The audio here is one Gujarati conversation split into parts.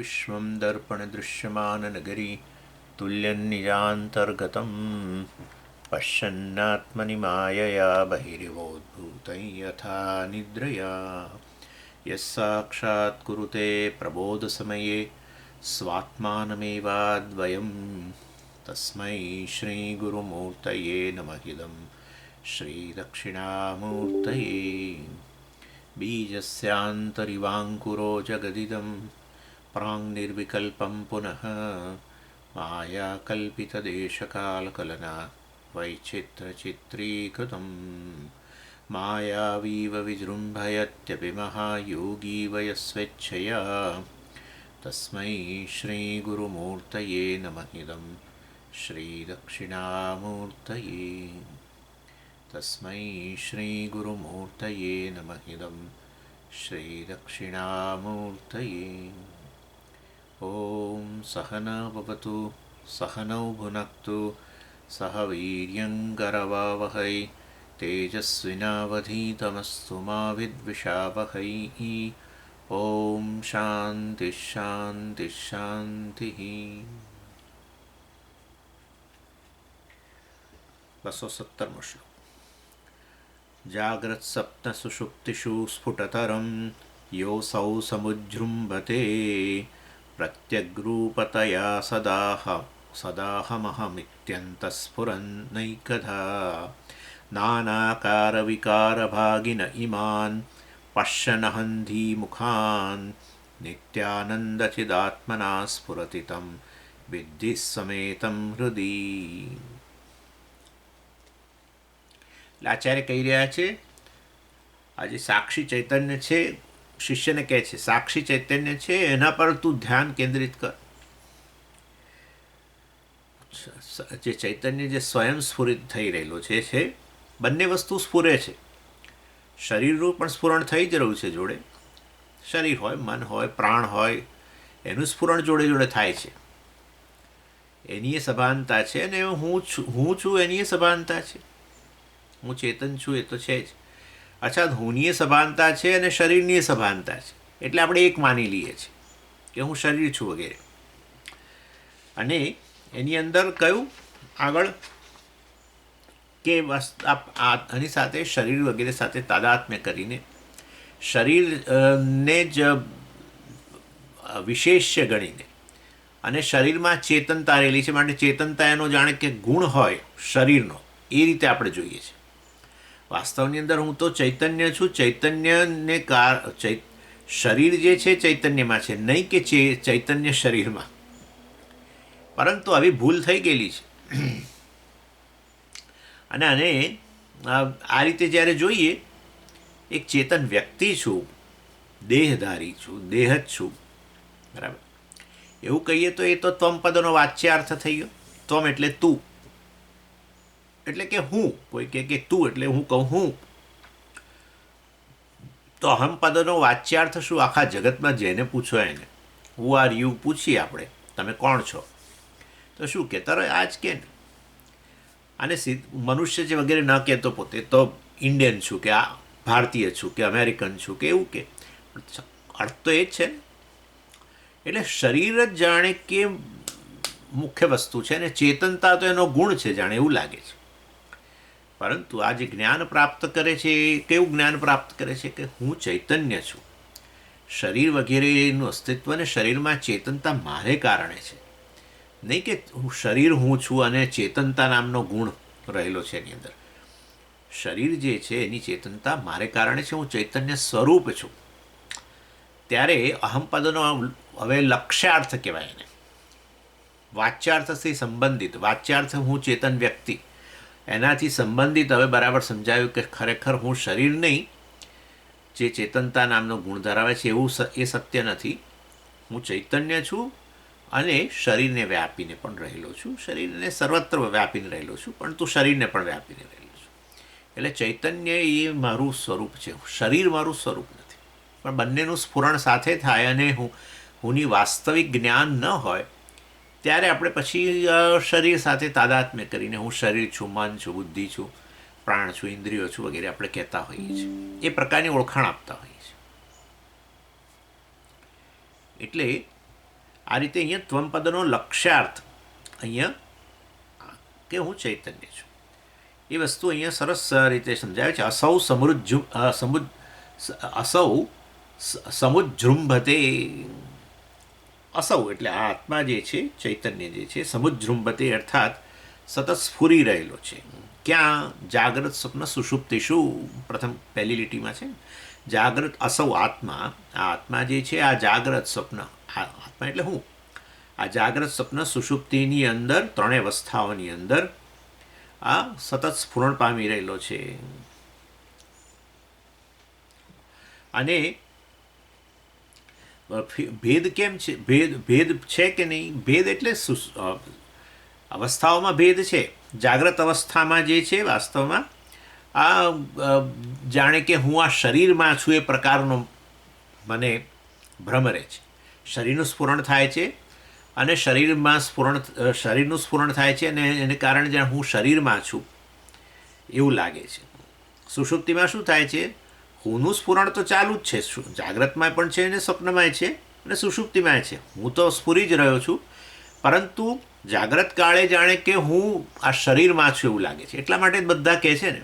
विश्वं दर्पणदृश्यमाननगरी तुल्यन्निजान्तर्गतं पश्यन्नात्मनि मायया बहिरिवोद्भूतं यथा निद्रया यस्साक्षात् कुरुते प्रबोधसमये स्वात्मानमेवाद्वयं तस्मै श्रीगुरुमूर्तये नमः श्रीदक्षिणामूर्तये बीजस्यान्तरिवाङ्कुरो जगदिदं प्राङ्निर्विकल्पं पुनः मायाकल्पितदेशकालकलना वैचित्रचित्रीकृतं मायावीव विजृम्भयत्यपि महायोगी वयस्वेच्छया तस्मै श्रीगुरुमूर्तये नमः श्रीदक्षिणामूर्तये तस्मै श्रीगुरुमूर्तये नमः श्रीदक्षिणामूर्तये ॐ सहना भवतु सहनौ भुनक्तु सह वीर्यङ्करवावहै तेजस्विनावधीतमस्तु मा विद्विषावहै ॐ शान्तिः शान्तिः शान्तिः 217 श्लोक जाग्रत्सप्तसुषुप्तिषु स्फुटतरं योऽसौ समुज्जृम्भते प्रत्यग्रूपतया सदाहमहमित्यन्तःस्फुरन्नैकधा नानाकारविकारभागिन इमान् पश्यन्नहन्धीमुखान् नित्यानन्दचिदात्मना स्फुरति तं विद्धि समेतं हृदि. આચાર્ય કહી રહ્યા છે આ જે સાક્ષી ચૈતન્ય છે, શિષ્યને કહે છે સાક્ષી ચૈતન્ય છે એના પર તું ધ્યાન કેન્દ્રિત કર. જે ચૈતન્ય જે સ્વયં સ્ફુરિત થઈ રહેલો છે બંને વસ્તુ સ્ફુરે છે. શરીરનું પણ સ્ફુરણ થઈ જ રહ્યું છે, જોડે શરીર હોય, મન હોય, પ્રાણ હોય, એનું સ્ફુરણ જોડે જોડે થાય છે. એની એ સભાનતા છે અને હું છું એની એ સભાનતા છે. હું ચેતન છું એ તો છે જ. અચ્છા, હુંની એ સભાનતા છે અને શરીરની એ સભાનતા છે, એટલે આપણે એક માની લઈએ છીએ કે હું શરીર છું વગેરે. અને એની અંદર કયું આગળ કે આની સાથે શરીર વગેરે સાથે તાદાત્મ્ય કરીને શરીરને જ વિશેષ્ય ગણીને અને શરીરમાં ચેતનતા રહેલી છે માટે ચેતનતા એનો જાણે કે ગુણ હોય શરીરનો, એ રીતે આપણે જોઈએ છીએ. વાસ્તવની અંદર હું તો ચૈતન્ય છું, ચૈતન્યને શરીર જે છે ચૈતન્યમાં છે, નહીં કે ચૈતન્ય શરીરમાં. પરંતુ આવી ભૂલ થઈ ગયેલી છે અને આને આ રીતે જ્યારે જોઈએ, એક ચેતન વ્યક્તિ છું, દેહધારી છું, દેહ જ છું, બરાબર, એવું કહીએ તો એ તો ત્વમ પદનો વાચ્યાર્થ થઈ ગયો. ત્વમ એટલે તું, એટલે કે હું. કોઈ કે તું એટલે હું કહું હું. તો અહમ પદનો વાચ્યાર્થ શું? આખા જગતમાં જેને પૂછો એને હુ આર યુ પૂછીએ આપણે, તમે કોણ છો, તો શું કે તારે આ જ કે. અને મનુષ્ય જે વગેરે ન કહેતો પોતે તો ઇન્ડિયન છું કે આ ભારતીય છું કે અમેરિકન છું કે એવું કે, અર્થ તો એ જ છે ને. એટલે શરીર જ જાણે કે મુખ્ય વસ્તુ છે અને ચેતનતા તો એનો ગુણ છે, જાણે એવું લાગે છે. પરંતુ આ જે જ્ઞાન પ્રાપ્ત કરે છે એ કેવું જ્ઞાન પ્રાપ્ત કરે છે કે હું ચૈતન્ય છું. શરીર વગેરેનું અસ્તિત્વ અને શરીરમાં ચેતનતા મારે કારણે છે, નહીં કે શરીર હું છું અને ચેતનતા નામનો ગુણ રહેલો છે એની અંદર. શરીર જે છે એની ચેતનતા મારે કારણે છે, હું ચૈતન્ય સ્વરૂપ છું. ત્યારે અહમપદનો હવે લક્ષ્યાર્થ કહેવાય એને, વાચ્યાર્થથી સંબંધિત. વાચ્યાર્થ હું ચેતન વ્યક્તિ, એનાથી સંબંધિત હવે બરાબર સમજાયું કે ખરેખર હું શરીર નહીં, જે ચેતનતા નામનો ગુણ ધરાવે છે એવું એ સત્ય નથી. હું ચૈતન્ય છું અને શરીરને વ્યાપીને પણ રહેલો છું, શરીરને સર્વત્ર વ્યાપીને રહેલો છું, પણ તું શરીરને પણ વ્યાપીને રહેલો છું. એટલે ચૈતન્ય એ મારું સ્વરૂપ છે, શરીર મારું સ્વરૂપ નથી. પણ બંનેનું સ્ફુરણ સાથે થાય અને હુંની વાસ્તવિક જ્ઞાન ન હોય ત્યારે આપણે પછી શરીર સાથે તાદાત્મ્ય કરીને હું શરીર છું, મન છું, બુદ્ધિ છું, પ્રાણ છું, ઇન્દ્રિયો છું વગેરે આપણે કહેતા હોઈએ છીએ. એ પ્રકારની ઓળખાણ આપતા હોઈએ છીએ. એટલે આ રીતે અહીંયા ત્વમપદનો લક્ષ્યાર્થ અહીંયા કે હું ચૈતન્ય છું એ વસ્તુ અહીંયા સરસ રીતે સમજાવે છે. અસૌ સમુજૃંભતે. અસૌ એટલે આ આત્મા જે છે, ચૈતન્ય જે છે, સમુજૃંભતે અર્થાત સતત સ્ફુરી રહેલો છે. ક્યાં? જાગ્રત સ્વપ્ન સુષુપ્તિષુ. પ્રથમ પહેલી લીટીમાં છે જાગ્રત. અસૌ આત્મા, આ આત્મા જે છે આ જાગ્રત સ્વપ્ન, આ આત્મા એટલે હું, આ જાગ્રત સ્વપ્ન સુષુપ્તિની અંદર, ત્રણેય અવસ્થાઓની અંદર આ સતત સ્ફુરણ પામી રહેલો છે. અને ભેદ કેમ છે? ભેદ છે કે નહીં? ભેદ એટલે અવસ્થાઓમાં ભેદ છે. જાગ્રત અવસ્થામાં જે છે વાસ્તવમાં આ જાણે કે હું આ શરીરમાં છું એ પ્રકારનો મને ભ્રમ રહે છે. શરીરનું સ્ફુરણ થાય છે અને શરીરમાં શરીરનું સ્ફુરણ થાય છે અને એને કારણે જાણે હું શરીરમાં છું એવું લાગે છે. સુષુપ્તિમાં શું થાય છે? હુંનું સ્ફુરણ તો ચાલુ જ છે, જાગ્રતમાં પણ છે અને સ્વપ્નમાંય છે અને સુષુપ્તિમાંય છે. હું તો સ્ફુરી જ રહ્યો છું, પરંતુ જાગ્રત કાળે જાણે કે હું આ શરીરમાં છું એવું લાગે છે. એટલા માટે જ બધા કહે છે ને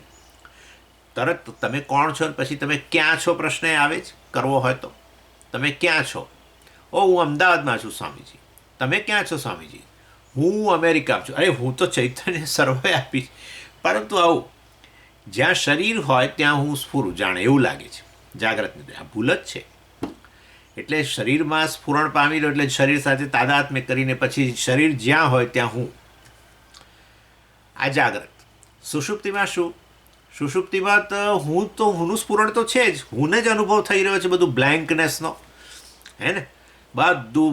તરત તમે કોણ છો પછી તમે ક્યાં છો પ્રશ્ન આવે જ કરવો હોય તો. તમે ક્યાં છો? ઓ હું અમદાવાદમાં છું સ્વામીજી. તમે ક્યાં છો સ્વામીજી? હું અમેરિકામાં છું. અરે હું તો ચૈતન્ય સર્વે આપી. પરંતુ આવું જ્યાં શરીર હોય ત્યાં હું સ્ફુરું જાણે એવું લાગે છે જાગ્રતની. આ ભૂલ જ છે. એટલે શરીરમાં સ્ફુરણ પામી લો એટલે શરીર સાથે તાદાત્મ્ય કરીને પછી શરીર જ્યાં હોય ત્યાં હું. આ જાગ્રત. સુષુપ્તિમાં શું? સુષુપ્તિમાં તો હુંનું સ્ફુરણ તો છે જ, હુંને જ અનુભવ થઈ રહ્યો છે બધું બ્લેન્કનેસનો, હે ને? બધું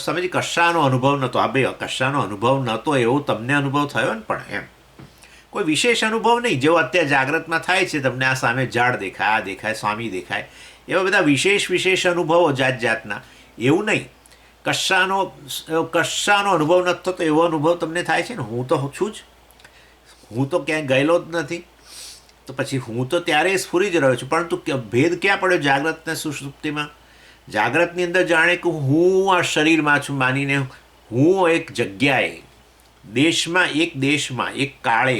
સમજી કશાનો અનુભવ નહોતો. આ ભાઈ કશાનો અનુભવ નહોતો એવો તમને અનુભવ થયો ને, પણ એમ કોઈ વિશેષ અનુભવ નહીં. જેવો અત્યારે જાગ્રતમાં થાય છે તમને, આ સામે ઝાડ દેખાય, આ દેખાય, સ્વામી દેખાય, એવા બધા વિશેષ અનુભવો જાત જાતના. એવું નહીં, કશાનો અનુભવ નથી થતો એવો અનુભવ તમને થાય છે ને. હું તો છું જ, હું તો ક્યાંય ગયેલો જ નથી. તો પછી હું તો ત્યારે સ્ફુરી જ રહ્યો છું. પરંતુ ભેદ ક્યાં પડ્યો જાગ્રત ને સુષુપ્તિમાં? જાગ્રતની અંદર જાણે કે હું આ શરીરમાં છું માનીને હું એક જગ્યાએ દેશમાં એક કાળે,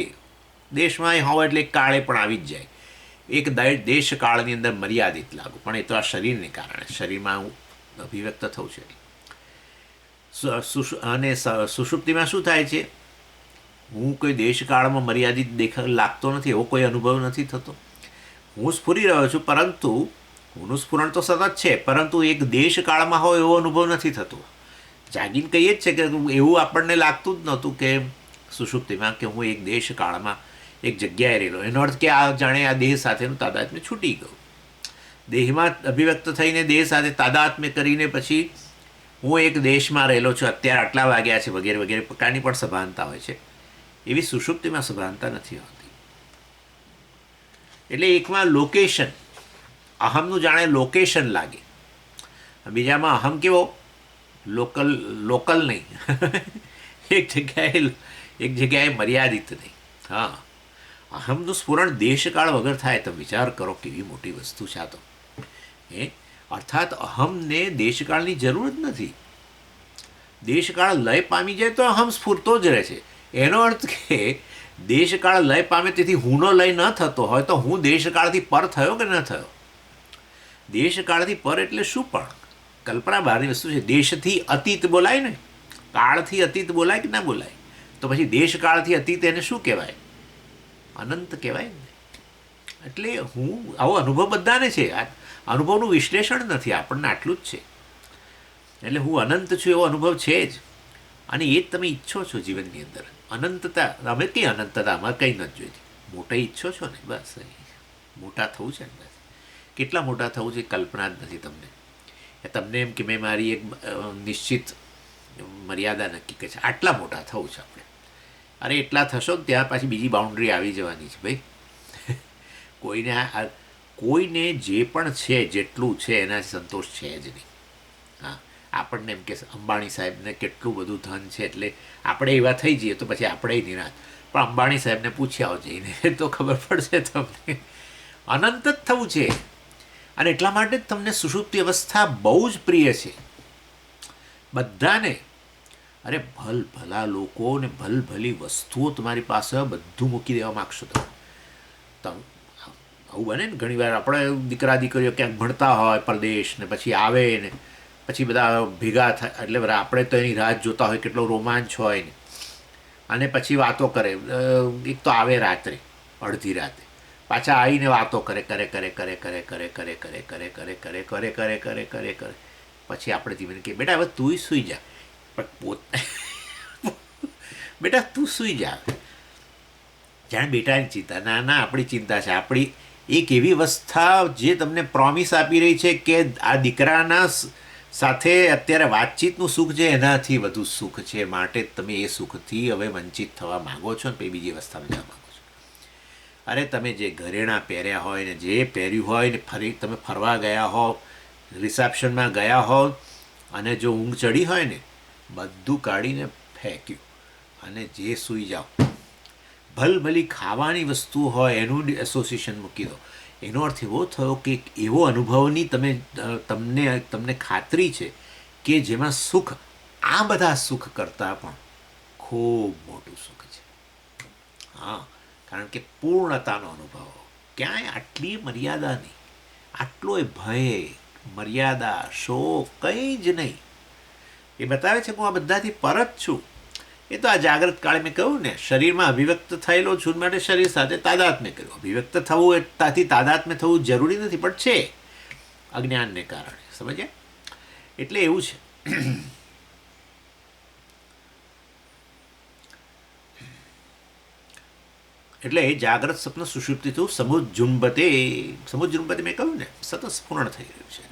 દેશમાં હોય એટલે એક કાળે પણ આવી જ જાય. એક દેશ કાળની અંદર મર્યાદિત લાગુ, પણ એ તો આ શરીરને કારણે, શરીરમાં હું અભિવ્યક્ત થઉં છું. અને સુષુપ્તિમાં શું થાય છે? હું કોઈ દેશકાળમાં મર્યાદિત લાગતો નથી, એવો કોઈ અનુભવ નથી થતો. હું સ્ફુરી રહ્યો છું, પરંતુ હુંનું સ્ફુરણ તો સતત છે, પરંતુ એક દેશકાળમાં હોય એવો અનુભવ નથી થતો. જાગીને કહીએ જ છે કે એવું આપણને લાગતું જ નહોતું કે સુષુપ્તિમાં કે હું એક દેશકાળમાં એક જગ્યાએ રહેલો. એનો અર્થ કે આ જાણે આ દેહ સાથેનું તાદાત્મ્ય છૂટી ગયું. દેહમાં અભિવ્યક્ત થઈને દેહ સાથે તાદાત્મ્ય કરીને પછી હું એક દેશમાં રહેલો છું, અત્યારે આટલા વાગ્યા છે વગેરે વગેરે પ્રકારની પણ સભાનતા હોય છે. એવી સુષુપ્તિમાં સભાનતા નથી હોતી. એટલે એકમાં લોકેશન, અહમનું જાણે લોકેશન લાગે, બીજામાં અહમ કેવો લોકલ નહીં, એક જગ્યાએ મર્યાદિત નહીં. હા, અહમનું સ્ફુરણ દેશકાળ વગર થાય તો વિચાર કરો કેવી મોટી વસ્તુ છે આ તો. અર્થાત અહમને દેશકાળની જરૂર જ નથી. દેશકાળ લય પામી જાય તો અહમ સ્ફૂરતો જ રહે છે. એનો અર્થ કે દેશકાળ લય પામે તેથી હુંનો લય ન થતો હોય તો હું દેશકાળથી પર થયો કે ન થયો? દેશકાળથી પર એટલે શું? પણ કલ્પના બહારની વસ્તુ છે. દેશથી અતીત બોલાય ને, કાળથી અતીત બોલાય કે ના બોલાય? તો પછી દેશકાળથી અતીત એને શું કહેવાય? અનંત કહેવાય ને. એટલે હું આવો અનુભવ બધાને છે. આ અનુભવનું વિશ્લેષણ નથી, આપણને આટલું જ છે. એટલે હું અનંત છું એવો અનુભવ છે જ, અને એ જ તમે ઈચ્છો છો જીવનની અંદર. અનંતતા, અમે કઈ અનંતતા અમારે કંઈ નથી જોઈતી. મોટા ઈચ્છો છો ને, બસ મોટા થવું છે ને. બસ કેટલા મોટા થવું છે કલ્પના જ નથી તમને. તમને એમ કે મેં મારી એક નિશ્ચિત મર્યાદા નક્કી કરી છે, આટલા મોટા થવું છે આપણે. અરે એટલા થશો ત્યાં પાછી બીજી બાઉન્ડ્રી આવી જવાની છે ભાઈ. કોઈને જે પણ છે જેટલું છે એનાથી સંતોષ છે જ નહીં. હા, આપણને એમ કે અંબાણી સાહેબને કેટલું બધું ધન છે એટલે આપણે એવા થઈ જઈએ તો પછી આપણે નિરાશ. પણ અંબાણી સાહેબને પૂછી આવો જઈને તો ખબર પડશે તમને. અનંત જ થવું છે. અને એટલા માટે જ તમને સુષુપ્તિ અવસ્થા બહુ જ પ્રિય છે, બધાને. અરે ભલા લોકો ને ભલી વસ્તુઓ તમારી પાસે બધું મૂકી દેવા માગશો તમે. આવું બને ને ઘણી વાર આપણે દીકરા દીકરીઓ ક્યાંક ભણતા હોય પરદેશ ને પછી આવે ને પછી બધા ભેગા થાય એટલે બધા આપણે તો એની રાહ જોતા હોય, કેટલો રોમાંચ હોય ને, અને પછી વાતો કરે. એક તો આવે રાત્રે અડધી રાતે, પાછા આવીને વાતો કરે કરે કરે કરે કરે કરે કરે કરે કરે કરે કરે કરે કરે કરે કરે કરે પછી આપણે ધીમે કે બેટા હવે તુંય સૂઈ જા. પણ પોતે બેટા તું સૂઈ જા, જાણે બેટાની ચિંતા. ના ના, આપણી ચિંતા છે. આપણી એક એવી અવસ્થા જે તમને પ્રોમિસ આપી રહી છે કે આ દીકરાના સાથે અત્યારે વાતચીતનું સુખ છે એનાથી વધુ સુખ છે, માટે તમે એ સુખથી હવે વંચિત થવા માગો છો ને પછી બીજી અવસ્થામાં જવા માગો છો. અરે તમે જે ઘરેણાં પહેર્યા હોય ને જે પહેર્યું હોય ને ફરી તમે ફરવા ગયા હો, રિસેપ્શનમાં ગયા હો, અને જો ઊંઘ ચડી હોય ને બધું કાઢીને ફેંક્યું અને જે સૂઈ જાઓ. ભલી ખાવાની વસ્તુ હોય એનું એસોસિએશન મૂકી દો. એનો અર્થ એવો થયો કે એવો અનુભવની તમને ખાતરી છે કે જેમાં સુખ આ બધા સુખ કરતાં પણ ખૂબ મોટું સુખ છે. હા, કારણ કે પૂર્ણતાનો અનુભવ. ક્યાંય આટલી મર્યાદા નહીં, આટલો એ ભય, મર્યાદા, શોક કંઈ જ નહીં. એ બતાવે છે કે હું આ બધાથી પર જ છું. એ તો આ જાગ્રત કાળે મેં કહ્યું ને, શરીરમાં અભિવ્યક્ત થયેલો છું માટે શરીર સાથે તાદાત્મ્ય કર્યું. અભિવ્યક્ત થવું એથી તાદાત્મ્ય થવું જરૂરી નથી, પણ છે અજ્ઞાનને કારણે. સમજ્યા? એટલે એવું છે. એટલે જાગ્રત સ્વપ્ન સુષુપ્તિ થયું સમુજૃંબતે મેં કહ્યું ને સતત સ્ફુરણ થઈ રહ્યું છે.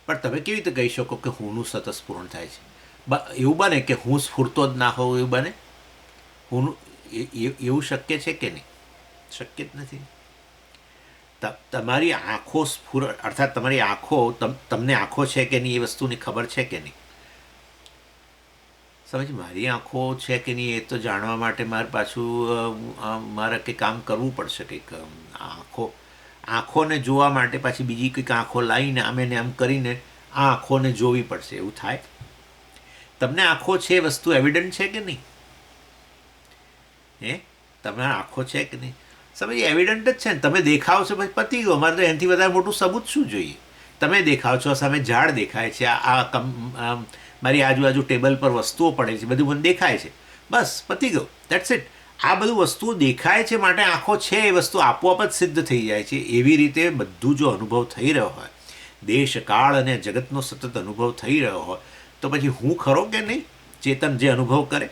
પણ તમે કેવી રીતે કહી શકો કે હુંનું સતત સ્ફુરણ થાય છે? એવું બને કે હું સ્ફૂરતો જ ના હોઉં, એવું બને? હું એવું શક્ય છે કે નહીં? શક્ય જ નથી. તમારી આંખો અર્થાત તમારી આંખો, તમને આંખો છે કે નહીં એ વસ્તુની ખબર છે કે નહીં? સમજ, મારી આંખો છે કે નહીં એ તો જાણવા માટે મારે પાછું મારે કંઈક કામ કરવું પડશે. કંઈક આંખોને જોવા માટે પાછી બીજી કંઈક આંખો લાવીને આમે ને આમ કરીને આ આંખોને જોવી પડશે. એવું થાય? તમને આંખો છે વસ્તુ એવિડન્ટ છે કે નહીં? તમારા આંખો છે કે નહીં? સમજ, એવિડન્ટ જ છે ને. તમે દેખાવ છો પછી પતી ગયો. અમારે તો એનાથી વધારે મોટું સબૂત શું જોઈએ? તમે દેખાવ છો, સામે ઝાડ દેખાય છે, આ મારી આજુબાજુ ટેબલ પર વસ્તુઓ પડે છે, બધું મને દેખાય છે, બસ પતી ગયો. That's it. આ બધું વસ્તુઓ દેખાય છે માટે આંખો છે એ વસ્તુ આપોઆપ જ સિદ્ધ થઈ જાય છે. એવી રીતે બધું જો અનુભવ થઈ રહ્યો હોય, દેશ કાળ અને જગતનો સતત અનુભવ થઈ રહ્યો હોય, તો પછી હું ખરો કે નહીં? ચેતન જે અનુભવ કરે.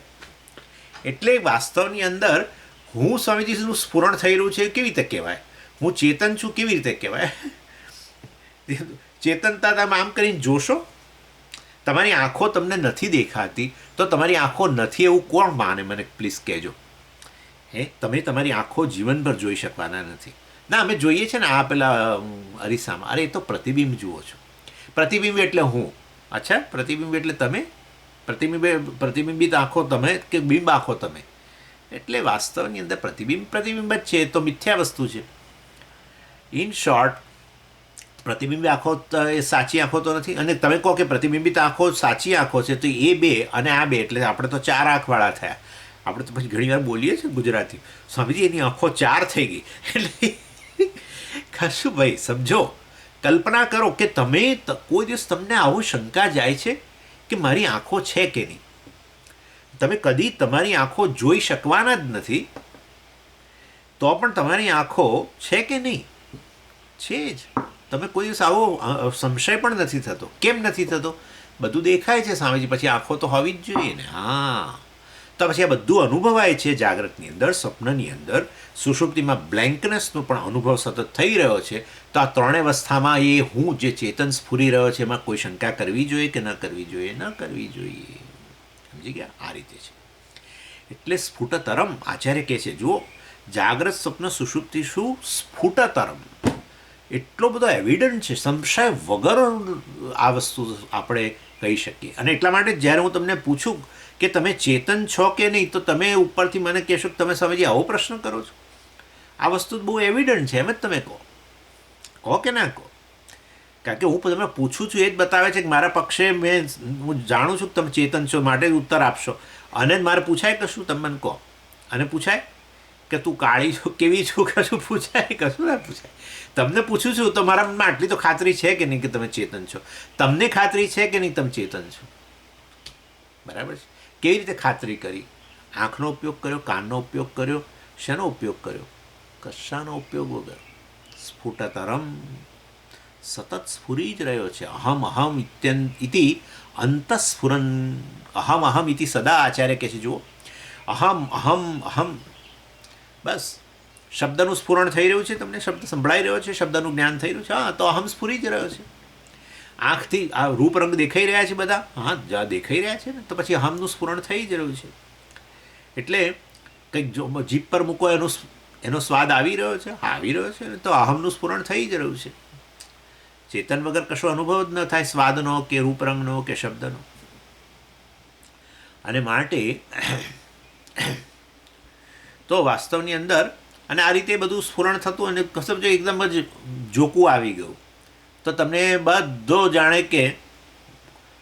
એટલે વાસ્તવની અંદર હું સ્વામીજીનું સ્ફુરણ થઈ રહ્યું છે કેવી રીતે કહેવાય? હું ચેતન છું કેવી રીતે કહેવાય? ચેતનતા તમે આમ કરીને જોશો, તમારી આંખો તમને નથી દેખાતી તો તમારી આંખો નથી એવું કોણ માને? મને પ્લીઝ કહેજો. તમે તમારી આંખો જીવનભર જોઈ શકવાના નથી. ના, અમે જોઈએ છે ને આ પેલા અરીસામાં. અરે એ તો પ્રતિબિંબ જુઓ છો. પ્રતિબિંબ એટલે હું. અચ્છા, પ્રતિબિંબ એટલે તમે? પ્રતિબિંબિત આંખો તમે કે બિંબ આંખો તમે? એટલે વાસ્તવની અંદર પ્રતિબિંબ જ છે. તો મિથ્યા વસ્તુ છે. ઇન શોર્ટ, પ્રતિબિંબી આંખો એ સાચી આંખો તો નથી. અને તમે કહો કે પ્રતિબિંબિત આંખો સાચી આંખો છે, તો એ બે અને આ બે એટલે આપણે તો 4 આંખવાળા થયા. આપણે તો પછી ઘણી વાર બોલીએ છીએ ગુજરાતી, સ્વામીજી એની આંખો 4 થઈ ગઈ. એટલે કશું ભાઈ સમજો, કલ્પના કરો કે તમે કોઈ દિવસ તમને આવું શંકા જાય છે કે મારી આંખો છે કે નહીં? તમે કદી તમારી આંખો જોઈ શકવાના જ નથી, તો પણ તમારી આંખો છે કે નહીં? છે જ. તમે કોઈ દિવસ આવો સંશય પણ નથી થતો. કેમ નથી થતો? બધું દેખાય છે સ્વામીજી, પછી આંખો તો હોવી જ જોઈએ ને. હા, તો પછી આ બધું અનુભવાય છે જાગ્રતની અંદર, સ્વપ્નની અંદર, સુષુપ્તિમાં બ્લેન્કનેસનો પણ અનુભવ સતત થઈ રહ્યો છે. તો આ 3 અવસ્થામાં એ હું જે ચેતન સ્ફુરી રહ્યો છે એમાં કોઈ શંકા કરવી જોઈએ કે ન કરવી જોઈએ? ન કરવી જોઈએ. સમજી ગયા? આ રીતે છે. એટલે સ્ફુટતરમ આચાર્ય કહે છે, જુઓ, જાગ્રત સ્વપ્ન સુષુપ્તિ શું સ્ફુટતરમ, એટલો બધો એવિડન્ટ છે, સંશય વગર આ વસ્તુ આપણે કહી શકીએ. અને એટલા માટે જ્યારે હું તમને પૂછું કે તમે ચેતન છો કે નહીં, તો તમે ઉપરથી મને કહેશો કે તમે સમજી આવો પ્રશ્ન કરો છો. આ વસ્તુ બહુ એવિડન્ટ છે, એમ જ તમે કહો કે ના કહો? કારણ કે હું તમને પૂછું છું એ જ બતાવે છે કે મારા પક્ષે હું જાણું છું કે તમે ચેતન છો માટે જ ઉત્તર આપશો. અને જ મારે પૂછાય કશું તમે મને કહો, અને પૂછાય કે તું કાળી છો કેવી છું કશું પૂછાય? કશું ના પૂછાય. તમને પૂછું છું તો મારા મનમાં આટલી તો ખાતરી છે કે નહીં કે તમે ચેતન છો. તમને ખાતરી છે કે નહીં તમે ચેતન છો? બરાબર છે. કેવી રીતે ખાતરી કરી? આંખનો ઉપયોગ કર્યો, કાનનો ઉપયોગ કર્યો, શેનો ઉપયોગ કર્યો? કશાનો ઉપયોગ વગર સ્ફુટતરમ સતત સ્ફુરી જ રહ્યો છે. અહમ અહમ ઇતિ અંતસ્ફુરન અહમ અહમ ઇતિ સદા. આચાર્ય કહે છે જુઓ, અહમ અહમ અહમ, બસ શબ્દનું સ્ફુરણ થઈ રહ્યું છે, તમને શબ્દ સંભળાઈ રહ્યો છે, શબ્દનું જ્ઞાન થઈ રહ્યું છે. હા, તો અહમ સ્ફુરી જ રહ્યો છે. આંખથી આ રૂપ રંગ દેખાઈ રહ્યા છે બધા, હા જ્યાં દેખાઈ રહ્યા છે ને, તો પછી અહમનું સ્ફુરણ થઈ જ રહ્યું છે. એટલે કંઈક જો જીભ પર મૂકો એનો સ્વાદ આવી રહ્યો છે, આવી રહ્યો છે ને, તો અહમનું સ્ફુરણ થઈ જ રહ્યું છે. ચેતન વગર કશો અનુભવ જ ન થાય, સ્વાદનો કે રૂપરંગનો કે શબ્દનો. અને માટે તો વાસ્તવની અંદર અને આ રીતે બધું સ્ફુરણ થતું, અને સમજો એકદમ જ જોકું આવી ગયું તો તમને બધો જાણે કે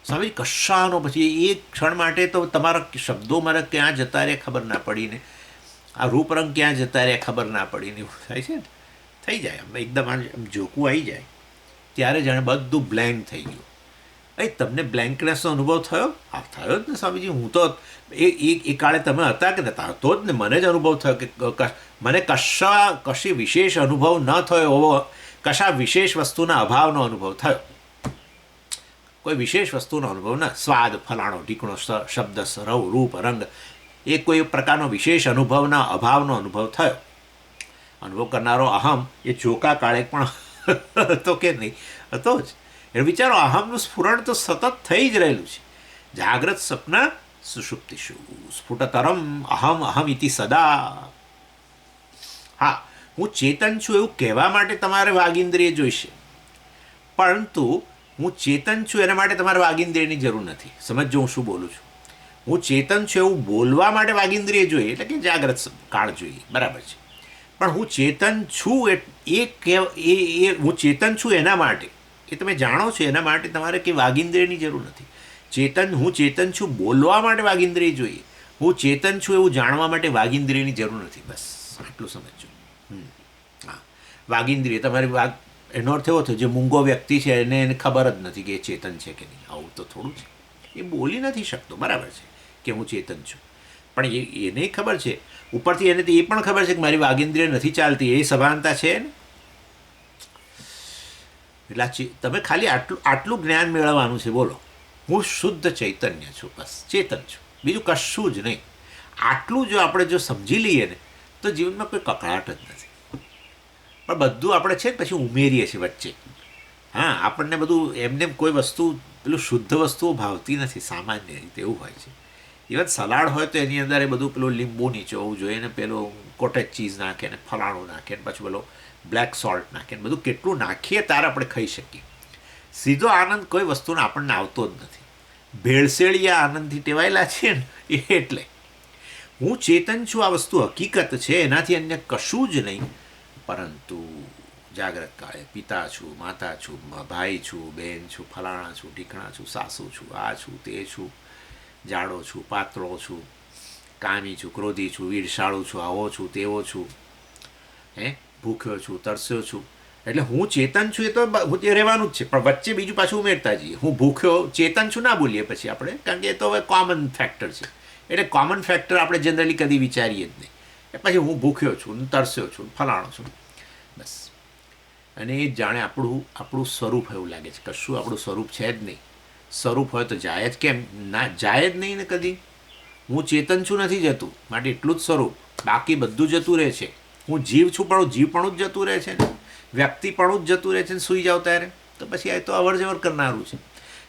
સ્વામી કશાનો પછી એક ક્ષણ માટે તો તમારા શબ્દો મારે ક્યાં જતા રહે ખબર ના પડીને, આ રૂપરંગ ક્યાં જતા રહે ખબર ના પડીને એવું થાય છે ને, થઈ જાય એકદમ આમ જોકું આવી જાય ત્યારે જાણે બધું બ્લેન્ક થઈ ગયું. તમને બ્લેન્કનેસનો અનુભવ થયો? હા થયો જ ને સ્વામીજી. હું તો એ કાળે તમે હતા કે નતા, તો જ ને મને જ અનુભવ થયો કે મને કશી વિશેષ અનુભવ ન થયો એવો, કશા વિશેષ વસ્તુના અભાવનો અનુભવ થયો. કોઈ વિશેષ વસ્તુનો અનુભવ ન, સ્વાદ ફલાણો ઢીકણો શબ્દ સરવ રૂપ રંગ, એ કોઈ પ્રકારનો વિશેષ અનુભવના અભાવનો અનુભવ થયો. અનુભવ કરનારો અહમ એ જોકા કાળે પણ હતો કે નહીં? હતો જ. એટલે વિચારો, અહમનું સ્ફુરણ તો સતત થઈ જ રહેલું છે. જાગ્રત સપના સુષુપ્તિષુ સ્ફુટતરમ અહમ અહમ ઇતિ સદા. હા, હું ચેતન છું એવું કહેવા માટે તમારે વાગિંદ્રિય જોઈશે, પરંતુ હું ચેતન છું એના માટે તમારે વાગિંદ્રિયની જરૂર નથી. સમજો હું શું બોલું છું. હું ચેતન છું એવું બોલવા માટે વાગિંદ્રિય જોઈએ, એટલે કે જાગ્રત કાળ જોઈએ, બરાબર છે. પણ હું ચેતન છું એ હું ચેતન છું એના માટે, એ તમે જાણો છો એના માટે તમારે કે વાગિંદ્રિયની જરૂર નથી. હું ચેતન છું બોલવા માટે વાગિંદ્રિય જોઈએ, હું ચેતન છું એવું જાણવા માટે વાગિંદ્રિયની જરૂર નથી. બસ આટલું સમજો. હા, વાગિંદ્રિય તમારી એનો અર્થ એવો થયો, જે મૂંગો વ્યક્તિ છે એને ખબર જ નથી કે એ ચેતન છે કે નહીં. આવું તો થોડું છે. એ બોલી નથી શકતો, બરાબર છે કે હું ચેતન છું, પણ એને ખબર છે ઉપરથી, એને એ પણ ખબર છે કે મારી વાગિંદ્રિય નથી ચાલતી. એ સભાનતા છે ને. એટલે તમે ખાલી આટલું જ્ઞાન મેળવવાનું છે. બોલો, હું શુદ્ધ ચૈતન્ય છું, બસ ચેતન છું, બીજું કશું જ નહીં. આટલું જો આપણે જો સમજી લઈએ ને, તો જીવનમાં કોઈ કકળાટ જ નથી. પણ બધું આપણે છે પછી ઉમેરીએ છીએ વચ્ચે. હા, આપણને બધું એમને કોઈ વસ્તુ પેલું શુદ્ધ વસ્તુઓ ભાવતી નથી સામાન્ય રીતે, એવું હોય છે. ઇવન સલાડ હોય તો એની અંદર એ બધું પેલું લીંબુ નીચોવું જોઈએ ને, પેલું કોટેજ ચીઝ નાખે ને, ફલાણું નાખે ને, પછી પેલો બ્લેક સોલ્ટ નાખે ને, બધું કેટલું નાખીએ ત્યારે આપણે ખાઈ શકીએ. સીધો આનંદ કોઈ વસ્તુનો આપણને આવતો જ નથી. ભેળસેળિયા આનંદથી ટેવાયેલા છે ને, એટલે હું ચેતન છું, આ વસ્તુ હકીકત છે, એનાથી અન્ય કશું જ નહીં. પરંતુ જાગ્રત કાળે પિતા છું, માતા છું, ભાઈ છું, બેન છું, ફલાણા છું, ઢીકણા છું, સાસુ છું, આ છું, તે છું, જાડો છું, પાતળો છું, કામી છું, ક્રોધી છું, ઈર્ષાળુ છું, આવો છું, તેવો છું, ભૂખ્યો છું, તરસ્યો છું. એટલે હું ચેતન છું એ તો રહેવાનું જ છે, પણ વચ્ચે બીજું પાછું ઉમેરતા જઈએ. હું ભૂખ્યો ચેતન છું ના બોલીએ પછી આપણે, કારણ કે એ તો હવે કોમન ફેક્ટર છે. એટલે કોમન ફેક્ટર આપણે જનરલી કદી વિચારીએ જ નહીં. પછી હું ભૂખ્યો છું, તરસ્યો છું, ફલાણો છું, બસ. અને એ જાણે આપણું સ્વરૂપ એવું લાગે છે. કશું આપણું સ્વરૂપ છે જ નહીં. સ્વરૂપ હોય તો જાય જ કેમ ના? જાય જ નહીં ને કદી. હું ચેતન છું નથી જતું, માટે એટલું જ સ્વરૂપ, બાકી બધું જતું રહે છે. હું જીવ છું, પણ જીવપણું જ જતું રહે છે ને, વ્યક્તિપણું જ જતું રહે છે ને. સૂઈ જાવ ત્યારે તો પછી આ તો અવર જવર કરનારું છે.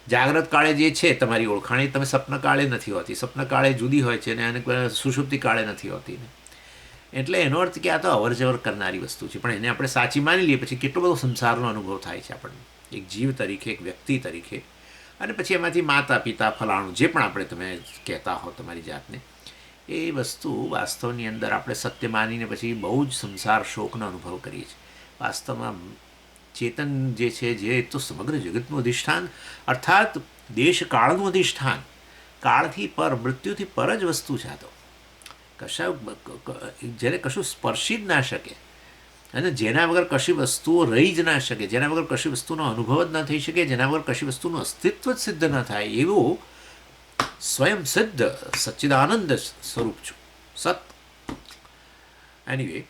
જાગ્રત કાળે જે છે તમારી ઓળખાણ, એ તમે સપન કાળે નથી હોતી. સપન કાળે જુદી હોય છે ને, અને સુષુપ્તિ કાળે નથી હોતી ને. એટલે એનો અર્થ કે આ તો અવર જવર કરનારી વસ્તુ છે, પણ એને આપણે સાચી માની લઈએ પછી કેટલો બધો સંસારનો અનુભવ થાય છે આપણને, એક જીવ તરીકે, એક વ્યક્તિ તરીકે. અને પછી એમાંથી માતા પિતા ફલાણું જે પણ આપણે તમે કહેતા હો તમારી જાતને, એ વસ્તુ વાસ્તવની અંદર આપણે સત્ય માનીને પછી બહુ જ સંસાર શોકનો અનુભવ કરીએ છીએ. વાસ્તવમાં ચેતન જે છે જે તો સમગ્ર જગતનું અધિષ્ઠાન અર્થાત દેશ કાળનું અધિષ્ઠાન, કાળથી પર, મૃત્યુથી પર જ વસ્તુ છે. આ તો કશા જેને કશું સ્પર્શી જ ના શકે અને જેના વગર કશી વસ્તુઓ રહી જ ના શકે, જેના વગર કશી વસ્તુનો અનુભવ જ ના થઈ શકે, જેના વગર કશી વસ્તુનું અસ્તિત્વ જ સિદ્ધ ન થાય એવું સ્વયં સિદ્ધ સચ્ચિદાનંદ સ્વરૂપ છું, સત. એનીવે,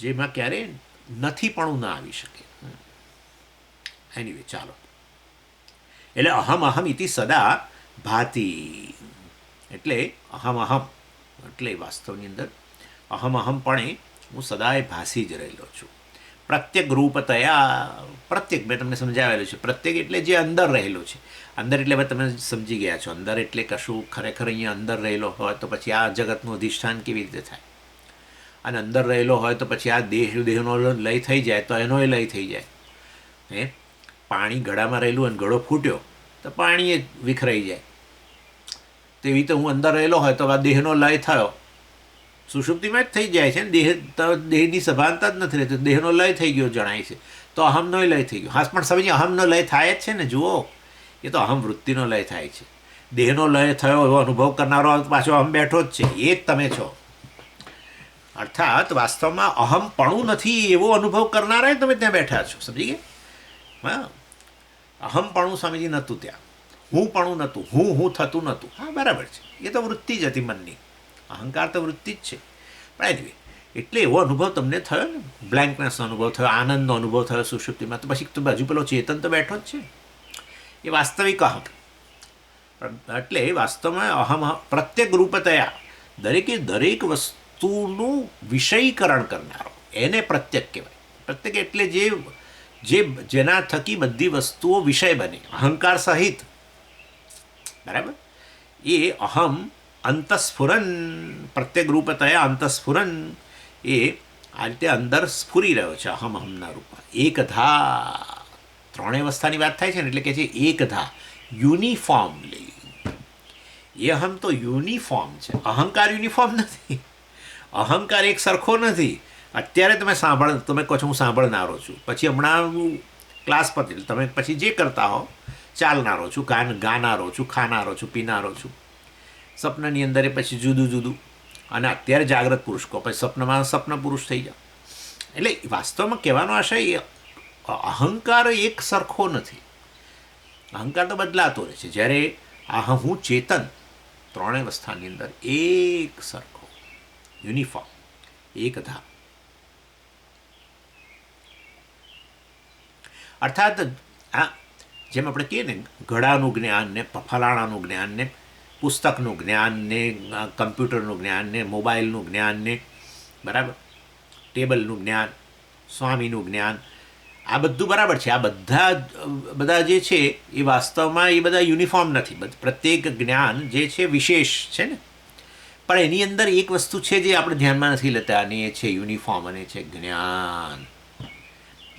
જેમાં ક્યારેય નથી પણ ના આવી શકે. એનીવે, ચાલો. એટલે અહમ અહમ ઇતિ સદા ભાતિ, એટલે અહમ અહમ એટલે વાસ્તવની અંદર અહમ અહમપણે હું સદાય ભાસી જ રહેલો છું. પ્રત્યેક રૂપતયા, પ્રત્યેક મેં તમને સમજાવેલું છે. પ્રત્યેક એટલે જે અંદર રહેલો છે. અંદર એટલે હવે તમે સમજી ગયા છો. અંદર એટલે કશું ખરેખર અહીંયા અંદર રહેલો હોય તો પછી આ જગતનું અધિષ્ઠાન કેવી રીતે થાય? અને અંદર રહેલો હોય તો પછી આ દેહનો લય થઈ જાય તો એનોય લય થઈ જાય. પાણી ઘડામાં રહેલું અને ઘડો ફૂટ્યો તો પાણી એ વિખરાઈ જાય. તેવી રીતે હું અંદર રહેલો હોય તો આ દેહનો લય થયો, સુષુપ્તિમાં જ થઈ જાય છે ને. દેહની સભાનતા જ નથી રહેતી, દેહનો લય થઈ ગયો જણાય છે, તો અહમનો લય થઈ ગયો. હા, પણ સમજીએ અહમનો લય થાય જ છે ને. જુઓ, એ તો અહમ વૃત્તિનો લય થાય છે. દેહનો લય થયો એવો અનુભવ કરનારો પાછો અહમ બેઠો જ છે, એ જ તમે છો. અર્થાત વાસ્તવમાં અહમપણું નથી એવો અનુભવ કરનારા તમે ત્યાં બેઠા છો. સમજી ગયા? હા, અહમપણું સ્વામીજી નહોતું ત્યાં, હુંપણું નહોતું, હું થતું નહોતું. હા, બરાબર છે, એ તો વૃત્તિ જ હતી મનની. અહંકાર તો વૃત્તિ જ છે. પણ એનીવે, એટલે એવો અનુભવ તમને થયો ને, બ્લેન્કનેસનો અનુભવ થયો, આનંદનો અનુભવ થયો સુષુપ્તિમાં, તો પછી તો બાજુ પેલો ચેતન તો બેઠો જ છે. એ વાસ્તવિક અહમ. એટલે વાસ્તવમાં અહમ પ્રત્યેક રૂપતયા, દરેકે દરેક વસ્તુનું વિષયીકરણ કરનારો એને પ્રત્યેક કહેવાય. પ્રત્યેક એટલે જેના થકી બધી વસ્તુઓ વિષય બને, અહંકાર સહિત. બરાબર? એ અહમ અંતસ્ફુરન, પ્રત્યેક રૂપતયા અંતસ્ફુરન, એ આ રીતે અંદર સ્ફુરી રહ્યો છે અહમ અહમના રૂપમાં. એકધા, ત્રણેય અવસ્થાની વાત થાય છે ને, એટલે કે છે એકધા, યુનિફોર્મલી. એ અહમ તો યુનિફોર્મ છે, અહંકાર યુનિફોર્મ નથી. અહંકાર એક સરખો નથી. અત્યારે તમે કહો છો હું સાંભળનારો છું, પછી હમણાં ક્લાસ પતી તમે પછી જે કરતા હો, ચાલનારો છું, ગાનારો છું, ખાનારો છું, પીનારો છું. સપનની અંદર પછી જુદું જુદું, અને અત્યારે જાગ્રત પુરુષ કહો, પછી સપનમાં સપન પુરુષ થઈ જાઓ. એટલે વાસ્તવમાં કહેવાનો આશય અહંકાર એક સરખો નથી. અહંકાર તો બદલાતો રહે છે. જ્યારે હું ચેતન ત્રણેય અવસ્થાની અંદર એક સરખો, યુનિફોર્મ, એકધા. અર્થાત આ જેમ આપણે કહીએ ને, ઘડાનું જ્ઞાન ને ફલાણાનું જ્ઞાન ને પુસ્તકનું જ્ઞાન ને કમ્પ્યુટરનું જ્ઞાન ને મોબાઈલનું જ્ઞાન ને, બરાબર, ટેબલનું જ્ઞાન, સ્વામીનું જ્ઞાન, આ બધું બરાબર છે. આ બધા જે છે એ વાસ્તવમાં એ બધા યુનિફોર્મ નથી. પ્રત્યેક જ્ઞાન જે છે વિશેષ છે ને. પણ એની અંદર એક વસ્તુ છે જે આપણે ધ્યાનમાં નથી લેતા, અને એ છે યુનિફોર્મ, અને છે જ્ઞાન.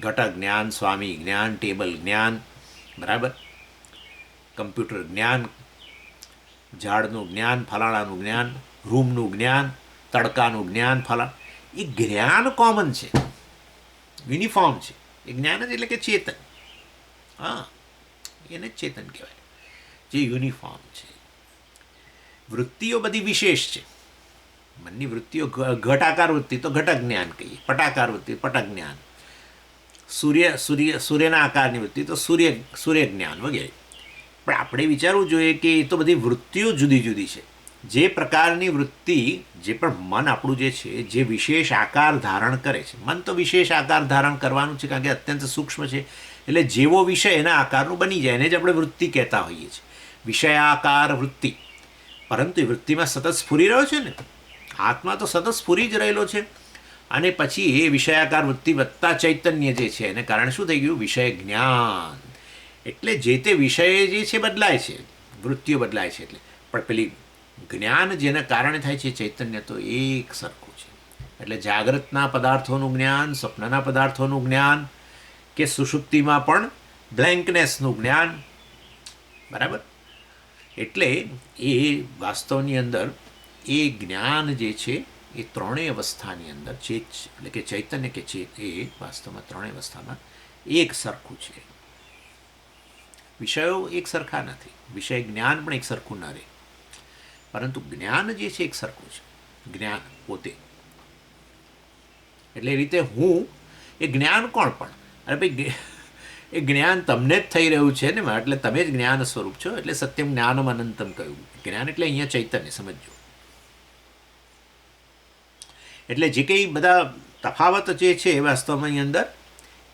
ઘટક જ્ઞાન, સ્વામી જ્ઞાન, ટેબલ જ્ઞાન, બરાબર, કમ્પ્યુટર જ્ઞાન, ઝાડનું જ્ઞાન, ફલાણાનું જ્ઞાન, રૂમનું જ્ઞાન, તડકાનું જ્ઞાન, એ જ્ઞાન કોમન છે, યુનિફોર્મ છે. એ જ્ઞાન જ એટલે કે ચેતન. હા, એને જ ચેતન કહેવાય, જે યુનિફોર્મ છે. વૃત્તિઓ બધી વિશેષ છે. મનની વૃત્તિઓ, ઘટાકાર વૃત્તિ તો ઘટક જ્ઞાન કહીએ, પટાકાર વૃત્તિ પટક જ્ઞાન, સૂર્યના આકારની વૃત્તિ તો સૂર્ય જ્ઞાન વગેરે. પણ આપણે વિચારવું જોઈએ કે એ તો બધી વૃત્તિઓ જુદી જુદી છે. જે પ્રકારની વૃત્તિ, જે પણ મન આપણું જે છે, જે વિશેષ આકાર ધારણ કરે છે, મન તો વિશેષ આકાર ધારણ કરવાનું છે, કારણ કે અત્યંત સૂક્ષ્મ છે. એટલે જેવો વિષય એના આકારનું બની જાય, એને જ આપણે વૃત્તિ કહેતા હોઈએ છીએ, વિષયાકાર વૃત્તિ. પરંતુ એ વૃત્તિમાં સતત સ્ફુરી રહ્યો છે ને, આત્મા તો સતત સ્ફુરી જ રહેલો છે. અને પછી એ વિષયાકાર વૃત્તિ વત્તા ચૈતન્ય જે છે, એને કારણે શું થઈ ગયું? વિષય જ્ઞાન. એટલે જે તે વિષય જે છે બદલાય છે, વૃત્તિઓ બદલાય છે. એટલે પણ પેલી જ્ઞાન જેના કારણે થાય છે, ચૈતન્ય તો એક સરખું છે. એટલે જાગ્રતના પદાર્થોનું જ્ઞાન, સ્વપ્નના પદાર્થોનું જ્ઞાન, કે સુષુપ્તિમાં પણ બ્લેન્કનેસનું જ્ઞાન, બરાબર. એટલે એ વાસ્તવની અંદર એ જ્ઞાન જે છે એ ત્રણેય અવસ્થાની અંદર ચેત એટલે કે ચૈતન્ય કે ચેત એ વાસ્તવમાં ત્રણેય અવસ્થામાં એક સરખું છે. વિષયો એક સરખા નથી, વિષય જ્ઞાન પણ એક સરખું ન રહે, પરંતુ જ્ઞાન જે છે એક સરખું છે. જ્ઞાન પોતે એટલે એ રીતે હું એ જ્ઞાન કોણ પણ, અરે ભાઈ એ જ્ઞાન તમને જ થઈ રહ્યું છે ને, એટલે તમે જ જ્ઞાન સ્વરૂપ છો. એટલે સત્યમ જ્ઞાનમ અનંતમ કહ્યું. જ્ઞાન એટલે અહીંયા ચૈતન્ય સમજો. એટલે જે કંઈ બધા તફાવત જે છે એ વાસ્તવમાં અહીં અંદર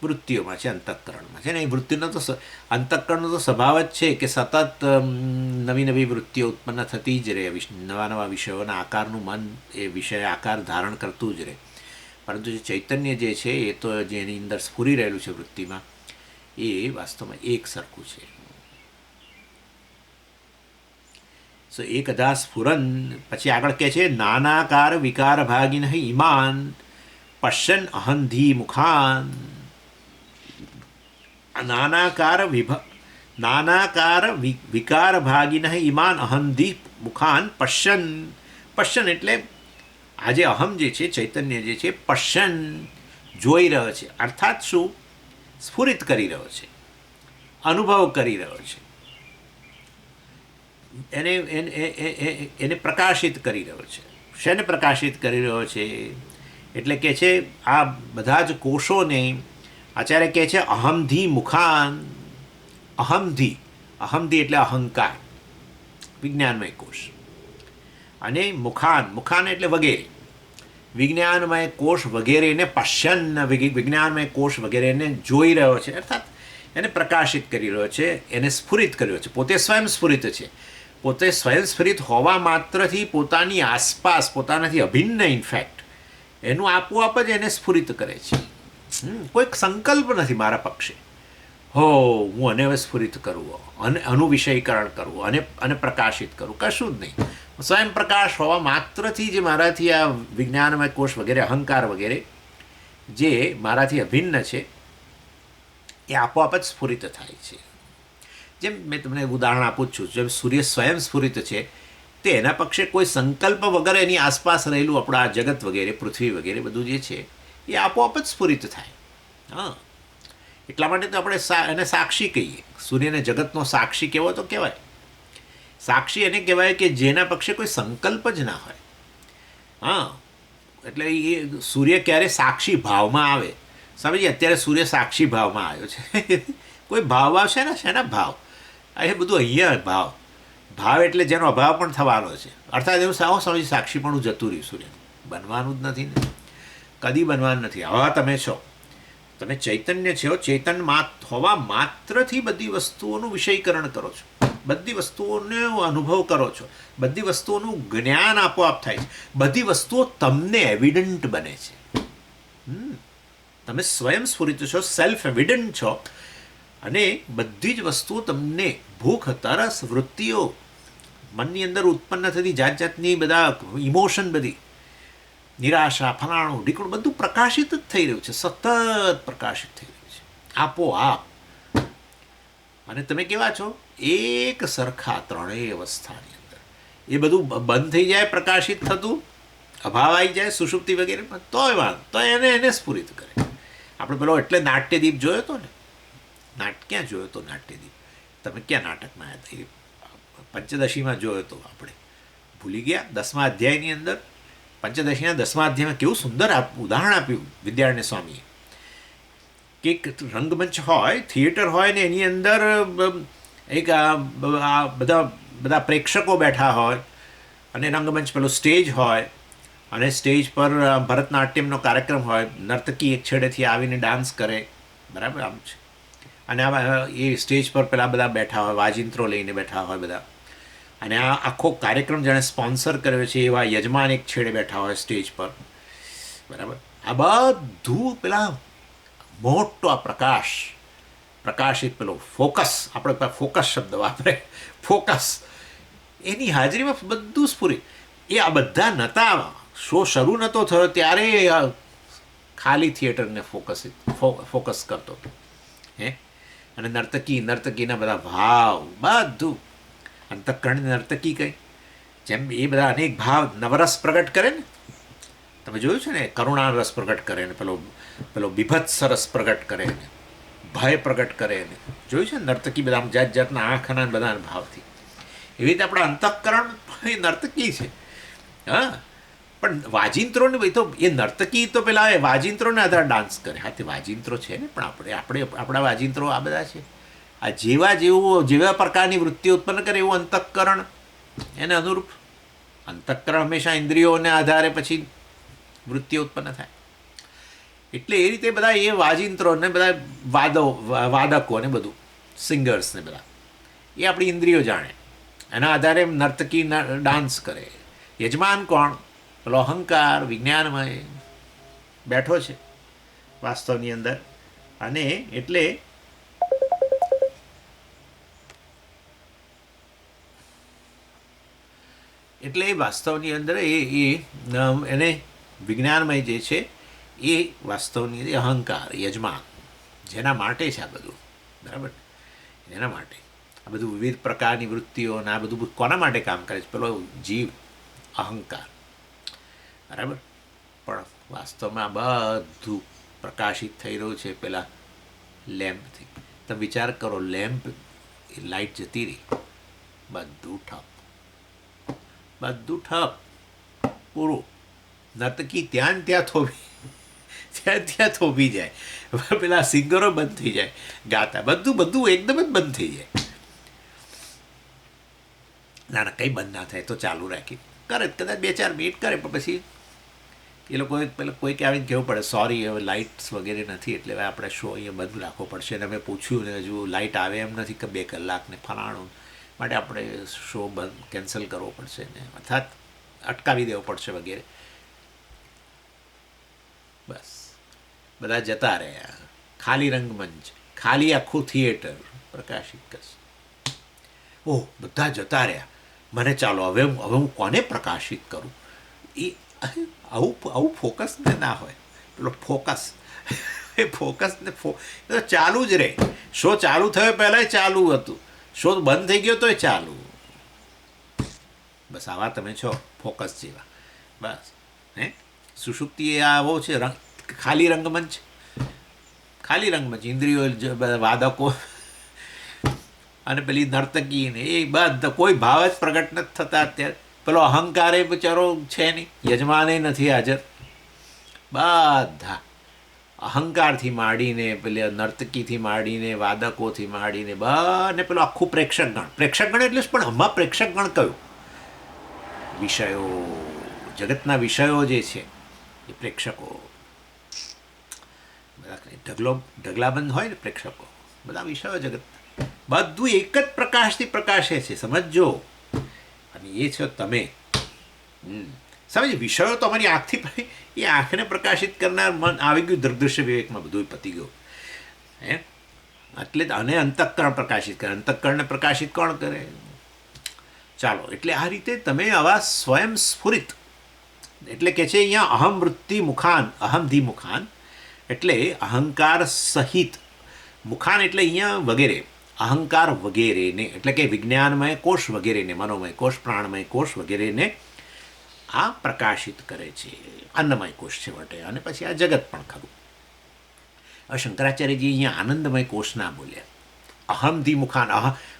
વૃત્તિઓમાં છે, અંતઃકરણમાં છે ને. એ વૃત્તિનો તો અંતઃકરણનો તો સ્વભાવ જ છે કે સતત નવી નવી વૃત્તિઓ ઉત્પન્ન થતી જ રહે, નવા નવા વિષયોના આકારનું મન એ વિષય આકાર ધારણ કરતું જ રહે. પરંતુ જે ચૈતન્ય જે છે એ તો જેની અંદર સ્ફુરી રહેલું છે વૃત્તિમાં, એ વાસ્તવમાં એક સરખું છે. સો એકધા સ્ફુરન, પછી આગળ કહે છે નાનાકાર વિકાર ભાગિન ઈમાન પશ્યન અહંધી મુખાન. નાનાકાર વિકાર ભાગિન ઈમાન અહંધી મુખાન પશ્યન. પશ્યન એટલે આજે અહમ જે છે ચૈતન્ય જે છે પશ્યન જોઈ રહ્યો છે, અર્થાત શું? સ્ફુરિત કરી રહ્યો છે, અનુભવ કરી રહ્યો છે, એને પ્રકાશિત કરી રહ્યો છે. શેને પ્રકાશિત કરી રહ્યો છે? એટલે કે છે આ બધા જ કોષોને આચાર્ય કહે છે અહમધી મુખાન. અહમધી, અહમધી એટલે અહંકાર, વિજ્ઞાનમય કોષ. અને મુખાન, મુખાન એટલે વગેરે, વિજ્ઞાનમય કોષ વગેરેને પશ્યન, વિજ્ઞાનમય કોષ વગેરેને જોઈ રહ્યો છે, અર્થાત એને પ્રકાશિત કરી રહ્યો છે, એને સ્ફુરિત કર્યો છે. પોતે સ્વયં સ્ફુરિત છે. પોતે સ્વયં સ્ફુરિત હોવા માત્રથી પોતાની આસપાસ, પોતાનાથી અભિન્ન ઇનફેક્ટ એનું આપોઆપ જ એને સ્ફુરિત કરે છે. કોઈ સંકલ્પ નથી મારા પક્ષે, હો હું આને હવે સ્ફુરિત કરવું, અને અનુવિષયીકરણ કરવું, અને પ્રકાશિત કરવું, કશું જ નહીં. સ્વયં પ્રકાશ હોવા માત્રથી જે મારાથી આ વિજ્ઞાનમય કોષ વગેરે, અહંકાર વગેરે જે મારાથી અભિન્ન છે એ આપોઆપ જ સ્ફુરિત થાય છે. જેમ મેં તમને ઉદાહરણ આપું જ છું, જેમ સૂર્ય સ્વયં સ્ફુરિત છે, તે એના પક્ષે કોઈ સંકલ્પ વગર એની આસપાસ રહેલું આપણા જગત વગેરે, પૃથ્વી વગેરે બધું જે છે એ આપોઆપ જ સ્ફુરિત થાય. હા, એટલા માટે તો આપણે એને સાક્ષી કહીએ. સૂર્યને જગતનો સાક્ષી કેવો તો કહેવાય. સાક્ષી એને કહેવાય કે જેના પક્ષે કોઈ સંકલ્પ જ ના હોય. હા, એટલે એ સૂર્ય ક્યારે સાક્ષી ભાવમાં આવે. સમજીએ અત્યારે સૂર્ય સાક્ષી ભાવમાં આવ્યો છે. કોઈ ભાવ આવશે ને, શેના ભાવ? એ બધું અહીંયા ભાવ. ભાવ એટલે જેનો અભાવ પણ થવાનો છે, અર્થાત એવું સાવ સમજી સાક્ષીપણું જતું રહ્યું. સૂર્ય બનવાનું જ નથી ને, કદી બનવાનું નથી. હવા તમે છો, તમે ચૈતન્ય છો, ચેતન હોવા માત્રથી બધી વસ્તુઓનું વિષયીકરણ કરો છો, બધી વસ્તુઓનો અનુભવ કરો છો, બધી વસ્તુઓનું જ્ઞાન આપોઆપ થાય છે, બધી વસ્તુઓ તમને એવિડન્ટ બને છે. તમે સ્વયં સ્ફુરિત છો, સેલ્ફ એવિડન્ટ છો, અને બધી જ વસ્તુઓ તમને ભૂખ, તરસ, વૃત્તિઓ, મનની અંદર ઉત્પન્ન થતી જાત જાતની બધા ઇમોશન, બધી નિરાશા, ફલાણું ઢીકણું બધું પ્રકાશિત જ થઈ રહ્યું છે, સતત પ્રકાશિત થઈ રહ્યું છે આપોઆપ. અને તમે કેવા છો? એક સરખા ત્રણેય અવસ્થાની અંદર. એ બધું બંધ થઈ જાય પ્રકાશિત થતું, અભાવ આવી જાય સુષુપ્તિ વગેરે, તો એને સ્ફુરિત કરે. આપણે પેલો એટલે નાટ્યદીપ જોયો હતો ને, ક્યાં જોયો હતો નાટ્યદીપ? તમે ક્યાં નાટકમાં આવ્યા હતા? પંચદશીમાં જોયો હતો આપણે, ભૂલી ગયા? 10મા અધ્યાયની અંદર, પંચદશીના 10મા અધ્યાયમાં કેવું સુંદર ઉદાહરણ આપ્યું વિદ્યારણ્ય સ્વામીએ કે એક રંગમંચ હોય, થિયેટર હોય ને એની અંદર એક બધા પ્રેક્ષકો બેઠા હોય, અને રંગમંચ પેલો સ્ટેજ હોય, અને સ્ટેજ પર ભરતનાટ્યમનો કાર્યક્રમ હોય, નર્તકી એક છેડેથી આવીને ડાન્સ કરે, બરાબર આમ છે. અને એ સ્ટેજ પર પેલા બધા બેઠા હોય, વાજિંત્રો લઈને બેઠા હોય બધા, અને આ આખો કાર્યક્રમ જેણે સ્પોન્સર કર્યો છે એવા યજમાન એક છેડે બેઠા હોય સ્ટેજ પર, બરાબર. આ બધું પેલા મોટો આ પ્રકાશિત પેલો ફોકસ, આપણે ફોકસ શબ્દ વાપરે, ફોકસ, એની હાજરીમાં બધું સ્ફુરિત. એ આ બધા નહોતા, શો શરૂ નહોતો થયો ત્યારે ખાલી થિયેટરને ફોકસ કરતો હતો. અને નર્તકીના બધા ભાવ, બધું અંતઃકરણની નર્તકી કઈ, જેમ એ બધા અનેક ભાવ નવરસ પ્રગટ કરે ને, તમે જોયું છે ને, કરુણા રસ પ્રગટ કરે ને પેલો પેલો બીભત્સ રસ પ્રગટ કરે ને ભય પ્રગટ કરે ને, જોયું છે ને નર્તકી બધા જાત જાતના આંખના બધા ભાવથી. એવી રીતે આપણા અંતઃકરણ એ નર્તકી છે. હા, પણ વાજિંત્રોને ભાઈ તો એ નર્તકી તો પેલા એ વાજિંત્રોને આધારે ડાન્સ કરે. હા, તે વાજિંત્રો છે ને, પણ આપણા વાજિંત્રો આ બધા છે. આ જેવા પ્રકારની વૃત્તિ ઉત્પન્ન કરે એવું અંતઃકરણ એને અનુરૂપ. અંતઃકરણ હંમેશા ઇન્દ્રિયોને આધારે પછી વૃત્તિઓ ઉત્પન્ન થાય. એટલે એ રીતે બધા એ વાજિંત્રો ને બધા વાદકો ને બધું સિંગર્સ ને બધા એ આપણી ઇન્દ્રિયો જાણે. એના આધારે નર્તકી ડાન્સ કરે. યજમાન કોણ? પેલો અહંકાર વિજ્ઞાનમય બેઠો છે વાસ્તવની અંદર. અને એટલે એ વાસ્તવની અંદર એને વિજ્ઞાનમય જે છે એ વાસ્તવની અહંકાર યજમાન, જેના માટે છે આ બધું. બરાબર, એના માટે આ બધું વિવિધ પ્રકારની વૃત્તિઓ અને આ બધું કોના માટે કામ કરે છે? પેલો જીવ અહંકાર. બરાબર, પણ વાસ્તવમાં બધું પ્રકાશિત થઈ રહ્યું છે પેલા લેમ્પથી. તમે વિચાર કરો, લેમ્પ લાઇટ જતી રહી, બધું ઠપ પૂરું. નર્તકી ત્યાં થોભી જાય, પેલા સિંગરો બંધ થઈ જાય ગાતા, બધું એકદમ જ બંધ થઈ જાય. ના કંઈ બંધ ના થાય તો ચાલુ રાખી કરે, કદાચ 2-4 મિનિટ કરે, પણ પછી એ લોકોએ પેલા કોઈક આવીને કહેવું પડે, સોરી હવે લાઇટ્સ વગેરે નથી એટલે હવે આપણે શો અહીંયા બંધ રાખવો પડશે. અને અમે પૂછ્યું ને હજુ લાઇટ આવે એમ નથી કે 2 કલાક ને ફલાણું, માટે આપણે શો બંધ કેન્સલ કરવો પડશે ને અર્થાત અટકાવી દેવો પડશે વગેરે. બસ બધા જતા રહ્યા. ખાલી રંગમંચ, ખાલી આખું થિયેટર પ્રકાશિત કરશે. ઓહ, બધા જતા રહ્યા. મને ચાલો હવે હું કોને પ્રકાશિત કરું? એ આવું ફોકસ ને ના હોય. પેલો ફોકસ એ ફોકસને તો ચાલુ જ રહે. શો ચાલુ થયો પહેલાં ચાલુ હતું, શો બંધ થઈ ગયો તોય ચાલુ. બસ આવા તમે છો ફોકસ જેવા. બસ સુષુપ્તિ એ આવો છે ખાલી રંગમંચ. ઇન્દ્રિયો વાદકો અને પેલી નર્તકી ને એ બધા કોઈ ભાવ જ પ્રગટ નથી થતા અત્યારે. પેલો અહંકાર એ બિચારો છે નહીં, યજમાને નથી હાજર. બધા અહંકારથી માંડીને પેલી નર્તકીથી માંડીને વાદકોથી માંડીને ને પેલું આખું પ્રેક્ષકગણ એટલે પણ આમાં પ્રેક્ષકગણ કયું? વિષયો, જગતના વિષયો જે છે એ પ્રેક્ષકો. બધા ઢગલાબંધ હોય ને પ્રેક્ષકો, બધા વિષયો જગત બધું એક જ પ્રકાશથી પ્રકાશે છે, સમજો. અને એ છો તમે. સમજ, વિષયો તો અમારી આંખથી પડી, એ આંખને પ્રકાશિત કરનાર મન આવી ગયું દૃગ્દૃશ્ય વિવેકમાં, બધું પતી ગયું. એટલે અને અંતઃકરણ પ્રકાશિત કરે. અંતઃકરણને પ્રકાશિત કોણ કરે? ચાલો, એટલે આ રીતે તમે આવા સ્વયં સ્ફુરિત, એટલે કે છે અહીંયા અહમ વૃત્તિ મુખાન, અહમધી મુખાન એટલે અહંકાર સહિત, મુખાન એટલે અહીંયા વગેરે, અહંકાર વગેરેને એટલે કે વિજ્ઞાનમય કોષ વગેરેને, મનોમય કોષ, પ્રાણમય કોષ વગેરેને આ પ્રકાશિત કરે છે. અન્નમય કોષ છેવટે, અને પછી આ જગત પણ ખરું. શંકરાચાર્યજી અહીંયા આનંદમય કોષ ના બોલ્યા. અહમધી મુખાન,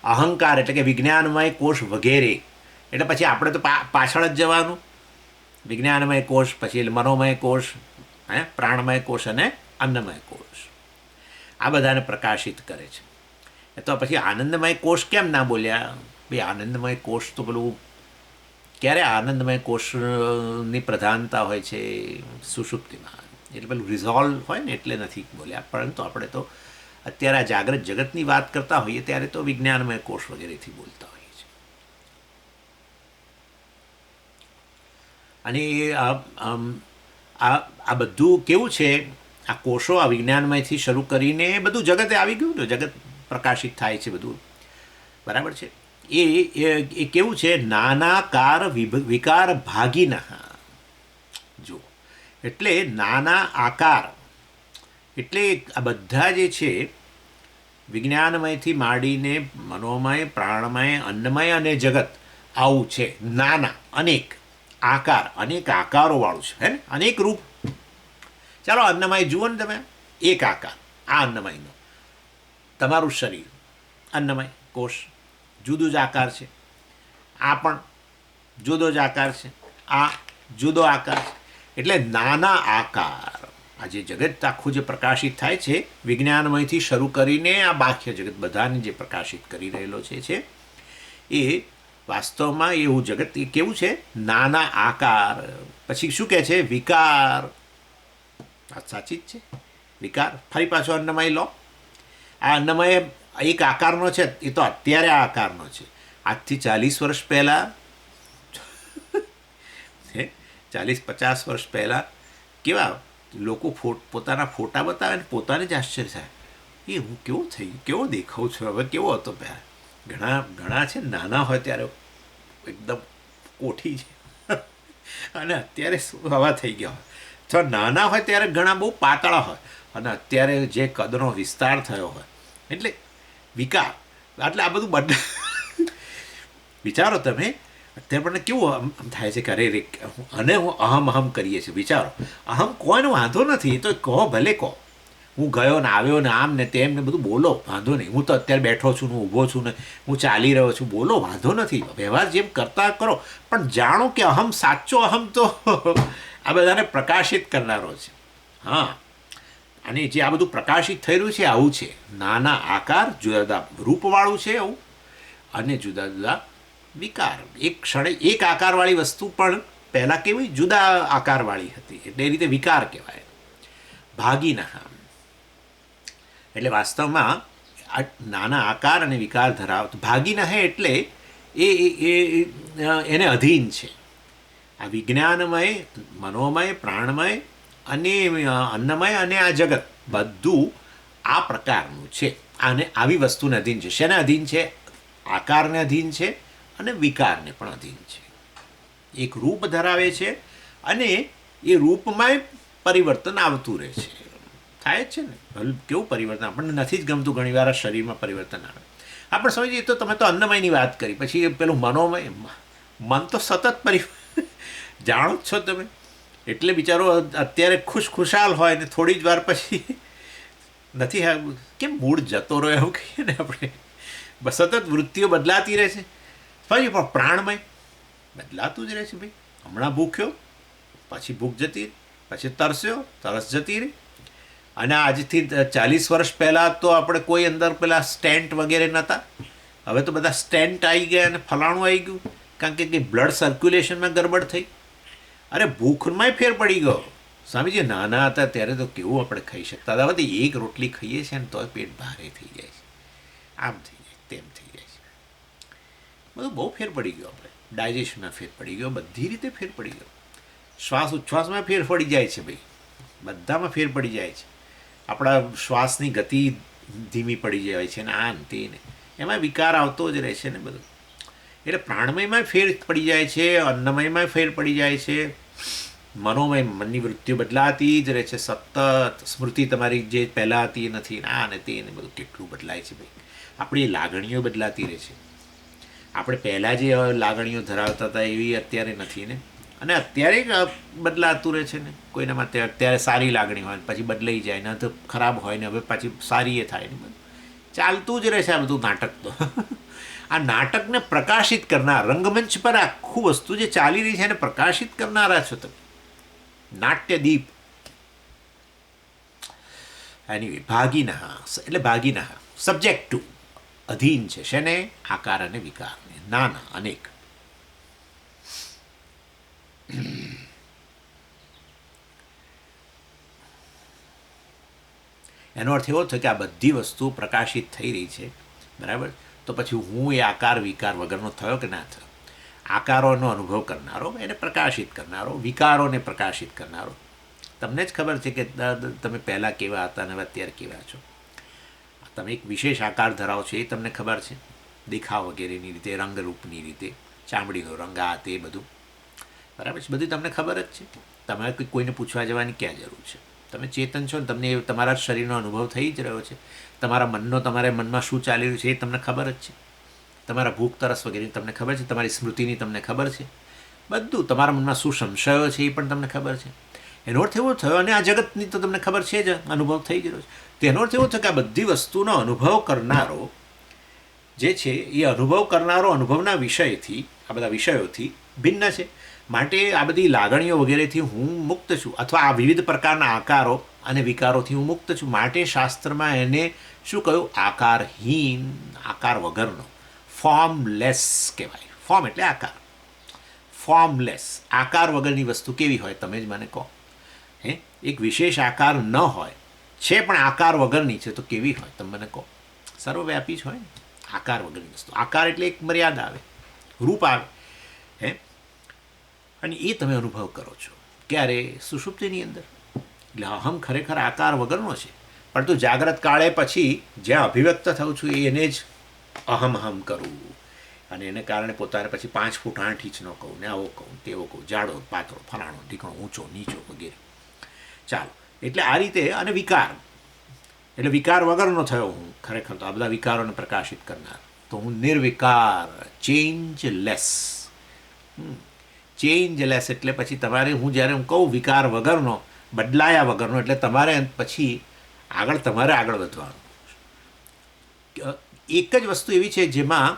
અહંકાર એટલે કે વિજ્ઞાનમય કોષ વગેરે, એટલે પછી આપણે તો પાછળ જ જવાનું. વિજ્ઞાનમય કોષ, પછી મનોમય કોષ, પ્રાણમય કોષ અને અન્નમય કોષ, આ બધાને પ્રકાશિત કરે છે. તો પછી આનંદમય કોષ કેમ ના બોલ્યા? ભાઈ આનંદમય કોષ તો પેલું ક્યારે આનંદમય કોષની પ્રધાનતા હોય છે સુષુપ્તિમાં, એટલે પેલું રિઝોલ્વ હોય ને એટલે નથી બોલ્યા. પરંતુ આપણે તો અત્યારે આ જાગ્રત જગતની વાત કરતા હોઈએ ત્યારે તો વિજ્ઞાનમય કોષ વગેરેથી બોલતા હોઈએ છીએ. અને આ બધું કેવું છે, આ કોષો આ વિજ્ઞાનમયથી શરૂ કરીને બધું જગતે આવી ગયું ને, જગત પ્રકાશિત થાય છે બધું. બરાબર છે. એ કેવું છે? નાનાકાર વિકાર ભાગીના. જો એટલે નાના આકાર, એટલે આ બધા જે છે વિજ્ઞાનમયથી માંડીને મનોમય, પ્રાણમય, અન્નમય અને જગત, આવું છે નાના અનેક. આકાર, અનેક આકારોવાળું છે, હે ને, અનેક રૂપ. ચાલો અન્નમય જુઓ ને તમે, એક આકાર આ અન્નમયનો. તમારું શરીર અન્નમય કોષ, જુદું જ આકાર છે. આ પણ જુદો જ આકાર છે, આ જુદો આકાર છે. એટલે નાના આકાર. આ જે જગત આખું જે પ્રકાશિત થાય છે વિજ્ઞાનમયથી શરૂ કરીને આ બાહ્ય જગત બધાને જે પ્રકાશિત કરી રહેલો છે એ વાસ્તવમાં એવું જગત એ કેવું છે? નાના આકાર. પછી શું કહે છે? વિકાર. વાત સાચી જ છે, વિકાર. ફરી પાછો અન્નમય લો. આ અન્નમય એક આકારનો છે, એ તો અત્યારે આ આકારનો છે. આજથી 40 વર્ષ પહેલાં, 40-50 વર્ષ પહેલાં કેવા લોકો પોતાના ફોટા બતાવે ને પોતાને જ આશ્ચર્ય થાય, એ હું કેવો થઈ, કેવો દેખાઉં છું, હવે કેવો હતો પહેલાં. ઘણા ઘણા છે નાના હોય ત્યારે એકદમ કોઠી છે અને અત્યારે હવા થઈ ગયા હોય. તો નાના હોય ત્યારે ઘણા બહુ પાતળા હોય અને અત્યારે જે કદનો વિસ્તાર થયો હોય. એટલે વિકાર. એટલે આ બધું વિચારો તમે, અત્યારે પણ કેવું આમ થાય છે કે અરે રે, અને હું અહમ કરીએ છીએ. વિચારો, અહમ કોઈનો વાંધો નથી, તો કહો, ભલે કહો. હું ગયો ને આવ્યો ને આમ ને તેમ ને બધું બોલો, વાંધો નહીં. હું તો અત્યારે બેઠો છું ને ઊભો છું ને હું ચાલી રહ્યો છું, બોલો, વાંધો નથી. વ્યવહાર જેમ કરતા કરો, પણ જાણો કે અહમ, સાચો અહમ તો આ બધાને પ્રકાશિત કરનારો છે. હા, અને જે આ બધું પ્રકાશિત થઈ રહ્યું છે આવું છે. નાના આકાર, જુદા જુદા રૂપવાળું છે આવું, અને જુદા જુદા વિકાર. એક ક્ષણે એક આકારવાળી વસ્તુ પણ પહેલાં કેવી જુદા આકારવાળી હતી, એટલે એ રીતે વિકાર કહેવાય. ભાગીના. એટલે વાસ્તવમાં આ નાના આકાર અને વિકાર ધરાવતો ભાગીના હે એટલે એને અધીન છે. આ વિજ્ઞાનમય, મનોમય, પ્રાણમય અને અન્નમય અને આ જગત બધું આ પ્રકારનું છે. આને આવી વસ્તુને અધીન છે. શેને અધીન છે? આકારને અધીન છે અને વિકારને પણ અધીન છે. એક રૂપ ધરાવે છે અને એ રૂપમાં પરિવર્તન આવતું રહે છે. થાય જ છે ને, કેવું પરિવર્તન આપણને નથી જ ગમતું ઘણી વાર શરીરમાં પરિવર્તન આવે. આપણે સમજીએ તો તમે તો અન્નમયની વાત કરી, પછી પેલું મનોમય, મન તો સતત જાણો જ છો તમે. એટલે બિચારો અત્યારે ખુશખુશાલ હોય ને થોડી જ વાર પછી નથી, કેમ મૂળ જતો રહ્યો એવું કહીએ ને આપણે. બસ સતત વૃત્તિઓ બદલાતી રહે છે. પછી પણ પ્રાણમય બદલાતું જ રહે છે ભાઈ. હમણાં ભૂખ્યો, પછી ભૂખ જતી રહી, પછી તરસ્યો, તરસ જતી રહી. અને આજથી 40 વર્ષ પહેલાં તો આપણે કોઈ અંદર પેલા સ્ટેન્ટ વગેરે નહોતા. હવે તો બધા સ્ટેન્ટ આવી ગયા અને ફલાણું આવી ગયું, કારણ કે બ્લડ સર્ક્યુલેશનમાં ગરબડ થઈ. અરે ભૂખમાંય ફેર પડી ગયો. સ્વામીજી નાના હતા ત્યારે તો કેવું આપણે ખાઈ શકતા હતા. હવે તો એક રોટલી ખાઈએ છીએ ને તોય પેટ ભારે થઈ જાય છે, આમ થઈ જાય, તેમ થઈ જાય છે. બધું બહુ ફેર પડી ગયો. આપણે ડાયજેશનમાં ફેર પડી ગયો, બધી રીતે ફેર પડી ગયો. શ્વાસ ઉચ્છ્વાસમાં ફેર પડી જાય છે ભાઈ, બધામાં ફેર પડી જાય છે. આપણા શ્વાસની ગતિ ધીમી પડી જાય છે ને આ તે ને એમાં વિકાર આવતો જ રહે છે ને બધું. એટલે પ્રાણમયમાં ફેર પડી જાય છે, અન્નમયમાં ફેર પડી જાય છે, મનોમય, મનની વૃત્તિઓ બદલાતી જ રહે છે સતત. સ્મૃતિ તમારી જે પહેલાં હતી એ નથી, આ ને તે ને બધું કેટલું બદલાય છે ભાઈ. આપણી લાગણીઓ બદલાતી રહે છે. આપણે પહેલાં જે લાગણીઓ ધરાવતા હતા એવી અત્યારે નથી ને. અને અત્યારે બદલાતું રહે છે ને. કોઈના માટે અત્યારે સારી લાગણી હોય પછી બદલાઈ જાય ને, તો ખરાબ હોય ને હવે પાછી સારી એ થાય ને. બધું ચાલતું જ રહે છે આ બધું નાટક તો. આ નાટકને પ્રકાશિત કરનાર, રંગમંચ પર આખું વસ્તુ જે ચાલી રહી છે એને પ્રકાશિત કરનારા છો તમે. નાટ્યદીપ. એની ભાગીના એટલે ભાગીના સબ્જેક્ટ ટુ, અધીન છે શેને? આકાર અને વિકારને. નાના અનેક. એનો અર્થ એવો થયો કે આ બધી વસ્તુ પ્રકાશિત થઈ રહી છે, બરાબર. તો પછી હું એ આકાર વિકાર વગરનો થયો કે ના થયો? આકારોનો અનુભવ કરનારો, એને પ્રકાશિત કરનારો, વિકારોને પ્રકાશિત કરનારો. તમને જ ખબર છે કે તમે પહેલાં કેવા હતા અને અત્યારે કેવા છો. તમે એક વિશેષ આકાર ધરાવો છો એ તમને ખબર છે, દેખાવ વગેરેની રીતે, રંગરૂપની રીતે, ચામડીનો રંગ, આ તે બધું, બરાબર છે. બધી તમને ખબર જ છે. તમારે કોઈને પૂછવા જવાની ક્યાં જરૂર છે? તમે ચેતન છો ને, તમને તમારા શરીરનો અનુભવ થઈ જ રહ્યો છે. તમારા તમારા મનમાં શું ચાલી રહ્યું છે એ તમને ખબર જ છે. તમારા ભૂખ તરસ વગેરેની તમને ખબર છે, તમારી સ્મૃતિની તમને ખબર છે. બધું તમારા મનમાં શું સંશયો છે એ પણ તમને ખબર છે. એનો અર્થ એવો થયો, અને આ જગતની તો તમને ખબર છે જ, અનુભવ થઈ ગયો છે. તેનો અર્થ એવો થયો કે આ બધી વસ્તુનો અનુભવ કરનારો જે છે એ અનુભવ કરનારો અનુભવના વિષયથી, આ બધા વિષયોથી ભિન્ન છે. માટે આ બધી લાગણીઓ વગેરેથી હું મુક્ત છું, અથવા આ વિવિધ પ્રકારના આકારો અને વિકારોથી હું મુક્ત છું. માટે શાસ્ત્રમાં એને શું કહ્યું? આકારહીન, આકાર વગરનો, ફોર્મલેસ કહેવાય. ફોર્મ એટલે આકાર, ફોર્મલેસ, આકાર વગરની વસ્તુ કેવી હોય તમે જ મને કહો. એક વિશેષ આકાર ન હોય છે પણ આકાર વગરની છે તો કેવી હોય તમે મને કહો? સર્વવ્યાપી જ હોય ને આકાર વગરની વસ્તુ. આકાર એટલે એક મર્યાદા આવે, રૂપ આવે, અને એ તમે અનુભવ કરો છો ક્યારે? સુષુપ્તિની અંદર. એટલે અહમ ખરેખર આકાર વગરનો છે, પરંતુ જાગ્રત કાળે પછી જ્યાં અભિવ્યક્ત થઉં છું એને જ અહમ અહમ કરું, અને એને કારણે પોતાને પછી 5 ફૂટ 8 ઇંચનો કહું, ને આવો કહું, તેવો કહું, જાડો પાતળો, ફલાણો ઢીકણો, ઊંચો નીચો વગેરે. ચાલો, એટલે આ રીતે. અને વિકાર એટલે વિકાર વગરનો થયો હું ખરેખર તો. આ બધા વિકારોને પ્રકાશિત કરનાર તો હું નિર્વિકાર, ચેન્જલેસ. ચેન્જલેસ એટલે પછી તમારે, હું જ્યારે હું કહું વિકાર વગરનો, બદલાયા વગરનો, એટલે તમારે પછી તમારે આગળ વધવાનું. એક જ વસ્તુ એવી છે જેમાં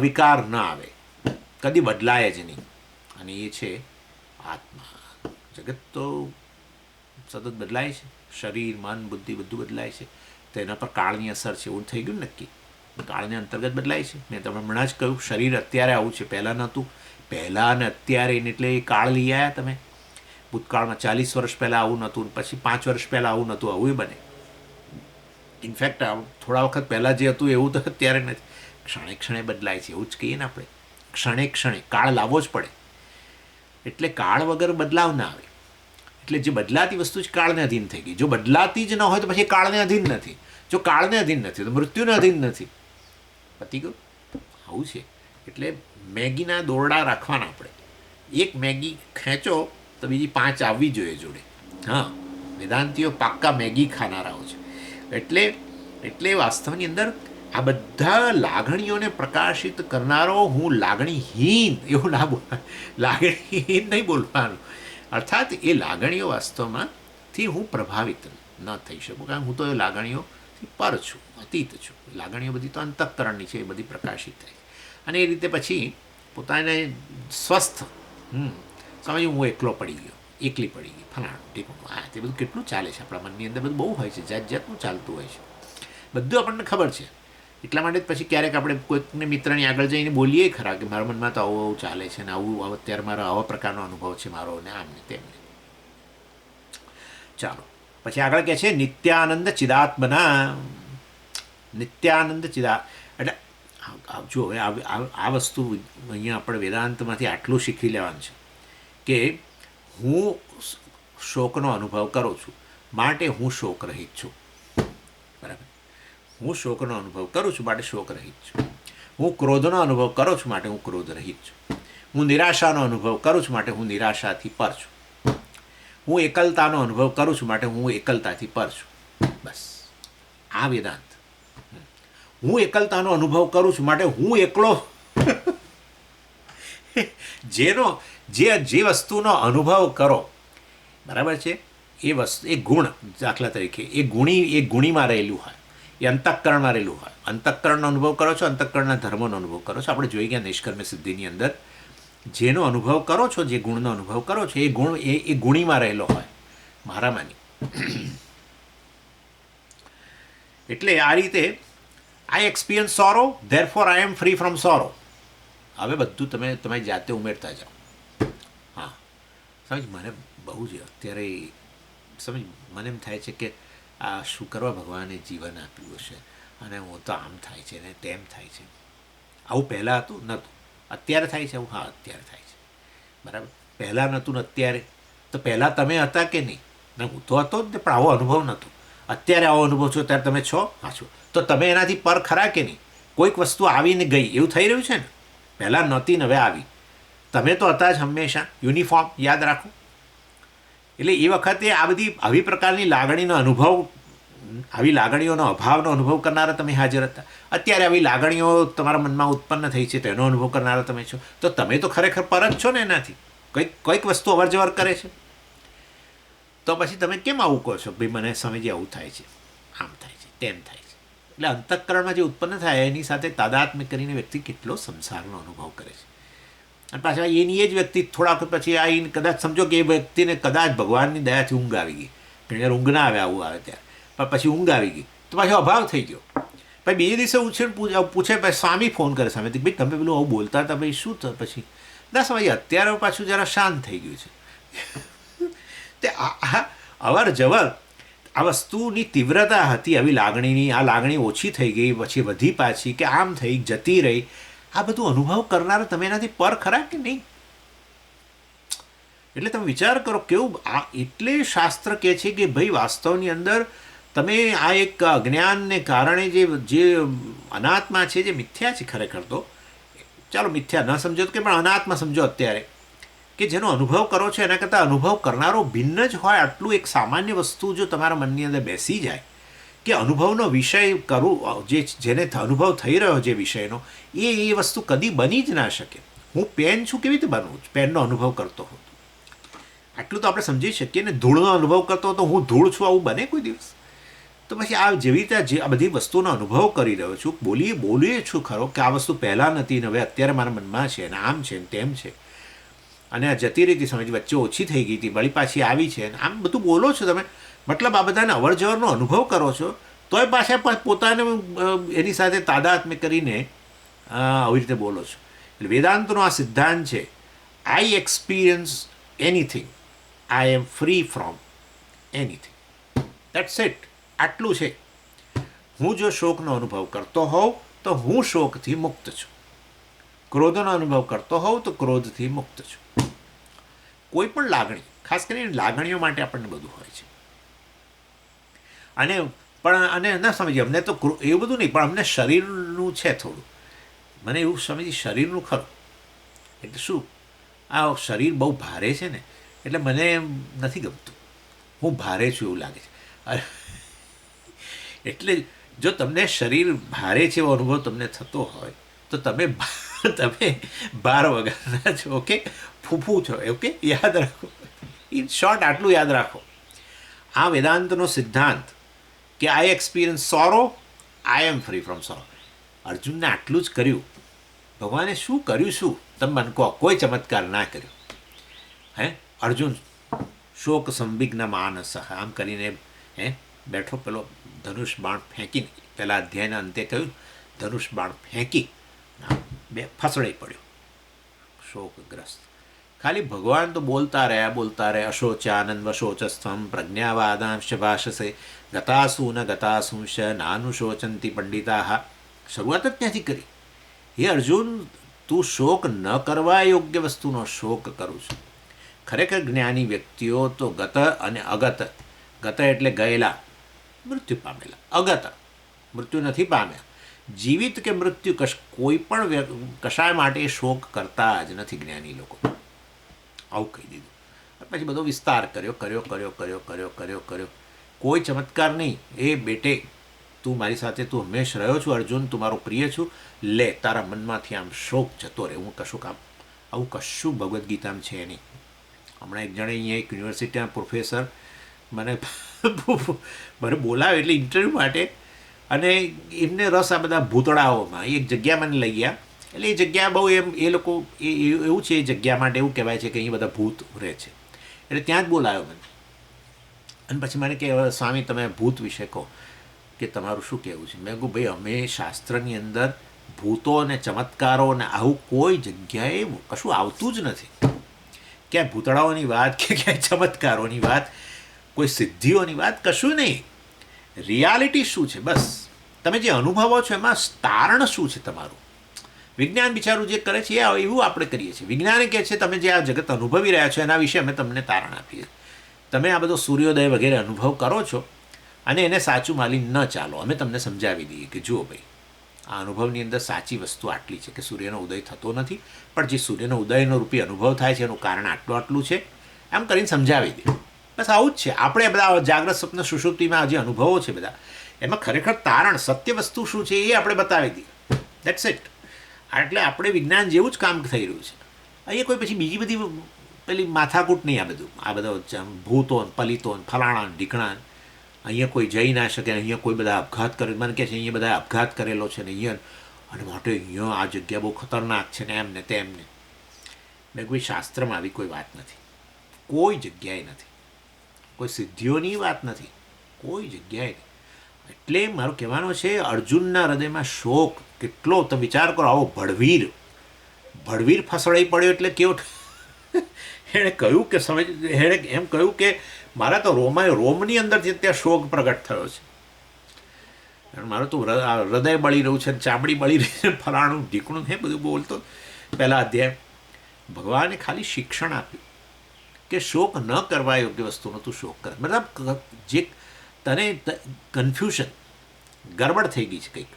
વિકાર ન આવે, કદી બદલાય જ નહીં, અને એ છે આત્મા. જગત તો સતત બદલાય છે, શરીર, મન, બુદ્ધિ બધું બદલાય છે. તો એના પર કાળની અસર છે એવું થઈ ગયું નક્કી. કાળને અંતર્ગત બદલાય છે. મેં તમને હમણાં જ કહ્યું, શરીર અત્યારે આવું છે, પહેલાં નહોતું. પહેલાં ને અત્યારે એટલે એ કાળ લઈ આવ્યા તમે. ભૂતકાળમાં 40 વર્ષ પહેલાં આવું નહોતું, પછી 5 વર્ષ પહેલાં આવું નહોતું, આવું બને. ઇનફેક્ટ થોડા વખત પહેલાં જે હતું એવું તો અત્યારે નથી. ક્ષણે ક્ષણે બદલાય છે, એવું જ કહીએ ને આપણે. ક્ષણે ક્ષણે કાળ લાવવો જ પડે. એટલે કાળ વગર બદલાવ ના આવે. એટલે જે બદલાતી વસ્તુ જ કાળને અધીન થઈ ગઈ. જો બદલાતી જ ન હોય તો પછી કાળને અધીન નથી. જો કાળને અધીન નથી તો મૃત્યુને અધીન નથી. પતી ગયું. આવું છે. એટલે મેગીના દોરડા રાખવાના આપણે. એક મેગી ખેંચો તો બીજી 5 આવવી જોઈએ જોડે. હા, વેદાંતિઓ પાક્કા મેગી ખાનારાઓ છે. એટલે વાસ્તવની અંદર આ બધા લાગણીઓને પ્રકાશિત કરનારો હું લાગણીહીન એવું ના બોલ, લાગણીહીન નહીં બોલવાનું. અર્થાત એ લાગણીઓ વાસ્તવમાંથી હું પ્રભાવિત ન થઈ શકું, કારણ હું તો એ લાગણીઓથી પર છું, અતીત છું. લાગણીઓ બધી તો અંતઃકરણની છે, એ બધી પ્રકાશિત થાય. અને એ રીતે પછી પોતાને સ્વસ્થ સમજવું, હું એકલો પડી ગયો, એકલી પડી ગઈ, ફલાણું ટીકણું, આ તે બધું કેટલું ચાલે છે આપણા મનની અંદર. બધું બહુ હોય છે, જાત જાતનું ચાલતું હોય છે, બધું આપણને ખબર છે. એટલા માટે પછી ક્યારેક આપણે કોઈકને મિત્રની આગળ જઈને બોલીએ ખરા કે મારા મનમાં તો આવું આવું ચાલે છે, ને આવું અત્યારે મારો આવા પ્રકારનો અનુભવ છે મારો, ને આમને તેમને. ચાલો, પછી આગળ કહે છે નિત્યાનંદ ચિદાત્મના. નિત્યાનંદ એટલે જો હવે આ વસ્તુ અહીંયા આપણે વેદાંતમાંથી આટલું શીખી લેવાનું છે કે હું શોકનો અનુભવ કરું છું, માટે હું શોક રહિત છું. બરાબર? હું શોકનો અનુભવ કરું છું માટે શોક રહિત છું. હું ક્રોધનો અનુભવ કરું છું માટે હું ક્રોધ રહિત છું. હું નિરાશાનો અનુભવ કરું છું માટે હું નિરાશાથી પર છું. હું એકલતાનો અનુભવ કરું છું માટે હું એકલતાથી પર છું. બસ આ વેદાંત. હું એકલતાનો અનુભવ કરું છું માટે હું એકલો. જે વસ્તુનો અનુભવ કરો, બરાબર છે, એ વસ્તુ, એ ગુણ, દાખલા તરીકે એ ગુણીમાં રહેલું હોય, એ અંતઃકરણમાં રહેલું હોય. અંતઃકરણનો અનુભવ કરો છો, અંતઃકરણના ધર્મોનો અનુભવ કરો છો. આપણે જોઈ ગયા નિષ્કર્મ સિદ્ધિની અંદર જેનો અનુભવ કરો છો, જે ગુણનો અનુભવ કરો છો, એ ગુણ એ ગુણીમાં રહેલો હોય, મારામાંની. એટલે આ રીતે I experience sorrow, therefore I am free from sorrow. હવે બધું તમે તમારી જાતે ઉમેરતા જાઓ. હા, સમજ, મને બહુ જ અત્યારે સમજ મને એમ થાય છે કે આ શું કરવા ભગવાને જીવન આપ્યું હશે, અને હું તો આમ થાય છે ને તેમ થાય છે. આવું પહેલાં હતું નહોતું, અત્યારે થાય છે આવું? હા, અત્યારે થાય છે. બરાબર? પહેલાં નહોતું ને અત્યારે? તો પહેલાં તમે હતા કે નહીં? ને હું તો હતો જ ને, પણ આવો અનુભવ નહોતો. અત્યારે આવો અનુભવ છો ત્યારે તમે છો? હા છો. તો તમે એનાથી પર ખરા કે નહીં? કોઈક વસ્તુ આવીને ગઈ એવું થઈ રહ્યું છે ને. પહેલાં નહોતી ને હવે આવી. તમે તો હતા જ હંમેશા, યુનિફોર્મ, યાદ રાખો. એટલે એ વખતે આ બધી આવી પ્રકારની લાગણીનો અનુભવ આવી લાગણીઓનો અભાવનો અનુભવ કરનારા તમે હાજર હતા. અત્યારે આવી લાગણીઓ તમારા મનમાં ઉત્પન્ન થઈ છે તેનો અનુભવ કરનારા તમે છો, તો તમે તો ખરેખર પર જ છો ને એનાથી. કોઈક વસ્તુ અવર જવર કરે છે, તો પછી તમે કેમ આવું કહો છો ભાઈ મને સમજી આવું થાય છે, આમ થાય છે, તેમ થાય છે. એટલે અંતઃકરણમાં જે ઉત્પન્ન થાય એની સાથે તાદાત્મ્ય કરીને વ્યક્તિ કેટલો સંસારનો અનુભવ કરે છે. અને પાછા એની એ જ વ્યક્તિ થોડાક પછી આવીને કદાચ સમજો કે એ વ્યક્તિને કદાચ ભગવાનની દયાથી ઊંઘ આવી ગઈ, ઘણી વાર ઊંઘ ના આવે, આવું આવે ત્યારે, પણ પછી ઊંઘ આવી ગઈ તો પાછો અભાવ થઈ ગયો. પછી બીજે દિવસે પૂછે પછી સ્વામી ફોન કરે સામેથી, ભાઈ તમે પેલું આવું બોલતા હતા, ભાઈ શું થયું? પછી ના સમજ અત્યારે પાછું જરા શાંત થઈ ગયું છે. તે અવર જવર આ વસ્તુની તીવ્રતા હતી આવી લાગણીની, આ લાગણી ઓછી થઈ ગઈ પછી વધી પાછી, કે આમ થઈ જતી રહી, આ બધું અનુભવ કરનાર તમે એનાથી પર ખરા કે નહીં? એટલે તમે વિચાર કરો કેવું આ. એટલે શાસ્ત્ર કહે છે કે ભાઈ વાસ્તવની અંદર તમે આ એક અજ્ઞાનને કારણે જે અનાત્મા છે, જે મિથ્યા છે ખરેખર તો, ચાલો મિથ્યા ન સમજો તો કે પણ અનાત્મા સમજો અત્યારે, કે જેનો અનુભવ કરો છો એના કરતાં અનુભવ કરનારો ભિન્ન જ હોય, આટલું એક સામાન્ય વસ્તુ જો તમારા મનની અંદર બેસી જાય કે અનુભવનો વિષય કરું, જેને અનુભવ થઈ રહ્યો જે વિષયનો, એ વસ્તુ કદી બની જ ના શકે. હું પેન છું કેવી રીતે બનવું? પેનનો અનુભવ કરતો હોઉં, આટલું તો આપણે સમજી શકીએ ને. ધૂળનો અનુભવ કરતો તો હું ધૂળ છું આવું બને કોઈ દિવસ? તો પછી આ જેવી રીતે આ બધી વસ્તુનો અનુભવ કરી રહ્યો છું, બોલીએ છું ખરો કે આ વસ્તુ પહેલાં નથી ને હવે અત્યારે મારા મનમાં છે, અને આમ છે ને તેમ છે, અને આ જતી રહી હતી સમજ, વચ્ચે ઓછી થઈ ગઈ હતી, વળી પાછી આવી છે, આમ બધું બોલો છો તમે. મતલબ આ બધાને અવર જવરનો અનુભવ કરો છો, તોય પાછા પોતાને એની સાથે તાદાત્મ્ય કરીને આવી રીતે બોલો છો. એટલે વેદાંતનો આ સિદ્ધાંત છે, I experience anything, I am free from anything, that's it. આટલું છે. હું જો શોકનો અનુભવ કરતો હોઉં તો હું શોકથી મુક્ત છું, ક્રોધનો અનુભવ કરતો હોઉં તો ક્રોધથી મુક્ત છું. કોઈ પણ લાગણી, ખાસ કરીને લાગણીઓ માટે આપણને બધું હોય છે. અને ના સમજીએ અમને તો એવું બધું નહીં, પણ અમને શરીરનું છે થોડું, મને એવું સમજી શરીરનું ખરું. એટલે શું, આ શરીર બહુ ભારે છે ને એટલે મને એમ નથી ગમતું, હું ભારે છું એવું લાગે છે. એટલે જો તમને શરીર ભારે છે એવો અનુભવ તમને થતો હોય તો તમે બાર વગરના છો, ઓકે, ફૂફૂ છો, ઓકે, યાદ રાખો. ઇન શોર્ટ આટલું યાદ રાખો. આ વેદાંતનો સિદ્ધાંત કે I experience sorrow, I am free from sorrow. અર્જુનને આટલું જ કર્યું. ભગવાને શું કર્યું? શું તમે મને કહો? કોઈ ચમત્કાર ના કર્યો. હે અર્જુન શોક સંવિઘ્ન માનસ આમ કરીને બેઠો, પેલો ધનુષ બાણ ફેંકીને, પેલા અધ્યાયના અંતે કહ્યું ધનુષ બાણ ફેંકી બે ફસડાઈ પડ્યો શોકગ્રસ્ત. ખાલી ભગવાન તો બોલતા રહ્યા, અશોચાનંદ વશોચસ્થમ પ્રજ્ઞાવાદાંશ ભાષસે ગતાસુ ન ગતાસુંશ નાનુશોચંતી પંડિતા. શરૂઆત જ ત્યાંથી કરી. હે અર્જુન, તું શોક ન કરવા યોગ્ય વસ્તુનો શોક કરું છું. ખરેખર જ્ઞાની વ્યક્તિઓ તો ગત અને અગત, ગત એટલે ગયેલા, મૃત્યુ પામેલા, અગત મૃત્યુ નથી પામ્યા, જીવિત કે મૃત્યુ કોઈ પણ કશાય માટે શોક કરતા જ નથી જ્ઞાની લોકો. આવું કહી દીધું. પછી બધો વિસ્તાર કર્યો. કોઈ ચમત્કાર નહીં. એ બેટે, તું મારી સાથે, તું હંમેશ રહ્યો છું અર્જુન, તું મારો પ્રિય છું, લે તારા મનમાંથી આમ શોક જતો રહે. હું કશું કામ આવું કશું ભગવદ્ ગીતામાં છે નહીં. હમણાં એક જણે અહીંયા એક યુનિવર્સિટીના પ્રોફેસર મને બોલાવે એટલે ઇન્ટરવ્યૂ માટે, અને એમને રસ આ બધા ભૂતળાઓમાં. એક જગ્યા મને લઈ ગયા, એટલે એ જગ્યા બહુ એ લોકો એવું છે, એ જગ્યા માટે એવું કહેવાય છે કે અહીં બધા ભૂત રહે છે, એટલે ત્યાં જ બોલાવ્યો મને. અને પછી મને કે સ્વામી તમે ભૂત વિશે કહો, કે તમારું શું કહેવું છે? મેં કહું ભાઈ અમે શાસ્ત્રની અંદર ભૂતો અને ચમત્કારો અને આવું કોઈ જગ્યાએ કશું આવતું જ નથી. ક્યાંય ભૂતળાઓની વાત કે ક્યાંય ચમત્કારોની વાત, કોઈ સિદ્ધિઓની વાત, કશું નહીં. રિયાલિટી શું છે બસ. તમે જે અનુભવો છો એમાં તારણ શું છે તમારું? વિજ્ઞાન બિચારું જે કરે છે એવું આપણે કરીએ છીએ. વિજ્ઞાને કહે છે તમે જે આ જગત અનુભવી રહ્યા છો એના વિશે અમે તમને તારણ આપીએ. તમે આ બધો સૂર્યોદય વગેરે અનુભવ કરો છો અને એને સાચું માની ન ચાલો. અમે તમને સમજાવી દઈએ કે જુઓ ભાઈ, આ અનુભવની અંદર સાચી વસ્તુ આટલી છે કે સૂર્યનો ઉદય થતો નથી, પણ જે સૂર્યનો ઉદયનો રૂપી અનુભવ થાય છે એનું કારણ આટલું છે, એમ કરીને સમજાવી દે. બસ આવું જ છે. આપણે બધા જાગ્રત સ્વપ્ન સુષુપ્તિમાં જે અનુભવો છે બધા, એમાં ખરેખર તારણ સત્ય વસ્તુ શું છે એ આપણે બતાવી દઈએ. That's it. એટલે આપણે વિજ્ઞાન જેવું જ કામ થઈ રહ્યું છે. અહીંયા કોઈ પછી બીજી બધી પેલી માથાકૂટ નહીં. આ બધા ભૂતો પલિતો ફલાણા ઢીકણા અહીંયા કોઈ જઈ ના શકે. અહીંયા કોઈ બધા આપઘાત કરે, મને કહે છે અહીંયા બધા આપઘાત કરેલો છે ને અહીંયા, અને માટે અહીંયા આ જગ્યા બહુ ખતરનાક છે ને એમને તેમને. મેં કોઈ શાસ્ત્રમાં આવી કોઈ વાત નથી, કોઈ જગ્યાએ નથી, કોઈ સિદ્ધિઓની વાત નથી, કોઈ જગ્યાએ નહીં. એટલે મારું કહેવાનો છે, અર્જુનના હૃદયમાં શોક કેટલો, તમે વિચાર કરો. આવો ભડવીર ફસડાઈ પડ્યો એટલે કેવો. એણે કહ્યું કે એણે એમ કહ્યું કે મારા તો રોમની અંદરથી ત્યાં શોક પ્રગટ થયો છે, મારું તો હૃદય બળી રહ્યું છે, ચામડી બળી રહી છે, ફલાણું ઢીકણું હે બધું બોલતો. પહેલા અધ્યાય ભગવાને ખાલી શિક્ષણ આપ્યું કે શોક ન કરવા યોગ્ય વસ્તુનો તું શોક કર. મતલબ જે તને કન્ફ્યુઝન, ગરબડ થઈ ગઈ છે કંઈક,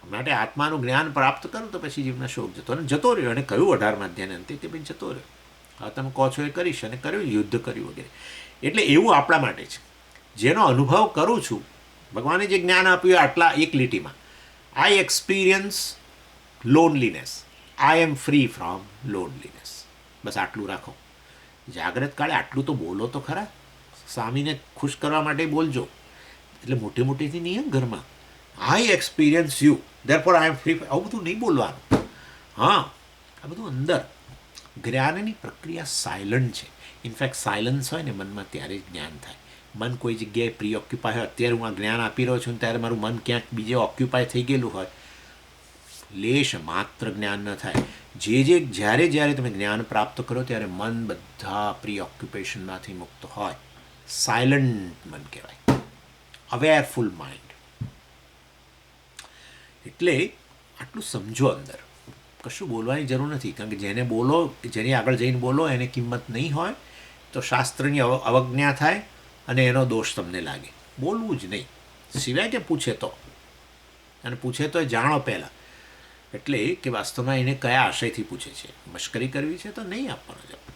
માટે આત્માનું જ્ઞાન પ્રાપ્ત કરો તો પછી જીવના શોક જતો રહ્યો. અને કહ્યું 18મા અધ્યાયના અંતે કે ભાઈ જતો રહ્યો, હા તમે કહો છો એ કરીશ, અને કર્યું, યુદ્ધ કર્યું વગેરે. એટલે એવું આપણા માટે છે, જેનો અનુભવ કરું છું. ભગવાને જે જ્ઞાન આપ્યું આટલા એક લીટીમાં, I experience loneliness, I am free from loneliness. બસ આટલું રાખો. જાગ્રત કાળે આટલું તો બોલો તો ખરા. સ્વામીને ખુશ કરવા માટે બોલજો. એટલે મોટી મોટીથી નહીં ઘરમાં, I experience you therefore I am free. આવું બધું નહીં બોલવાનું. હા, આ બધું અંદર. જ્ઞાનની પ્રક્રિયા સાયલન્ટ છે. ઇનફેક્ટ સાયલન્સ હોય ને મનમાં, ત્યારે જ જ્ઞાન થાય. મન કોઈ જગ્યાએ પ્રીઓક્યુપાય હોય, અત્યારે હું આ જ્ઞાન આપી રહ્યો છું ત્યારે મારું મન ક્યાંક બીજે ઓક્યુપાય થઈ ગયેલું હોય, લેશ માત્ર જ્ઞાન ન થાય. જ્યારે તમે જ્ઞાન પ્રાપ્ત કરો ત્યારે મન બધા પ્રીઓક્યુપેશનમાંથી મુક્ત હોય. સાયલન્ટ મન કહેવાય, અવેરફુલ માઇન્ડ. એટલે આટલું સમજો. અંદર કશું બોલવાની જરૂર નથી, કારણ કે જેને બોલો, જેની આગળ જઈને બોલો એને કિંમત નહીં હોય તો શાસ્ત્રની અવજ્ઞા થાય અને એનો દોષ તમને લાગે. બોલવું જ નહીં, સિવાય કે પૂછે તો, અને પૂછે તો એ જાણો પહેલાં. એટલે કે વાસ્તવમાં એને કયા આશયથી પૂછે છે, મશ્કરી કરવી છે તો નહીં આપવાનો જવાબ.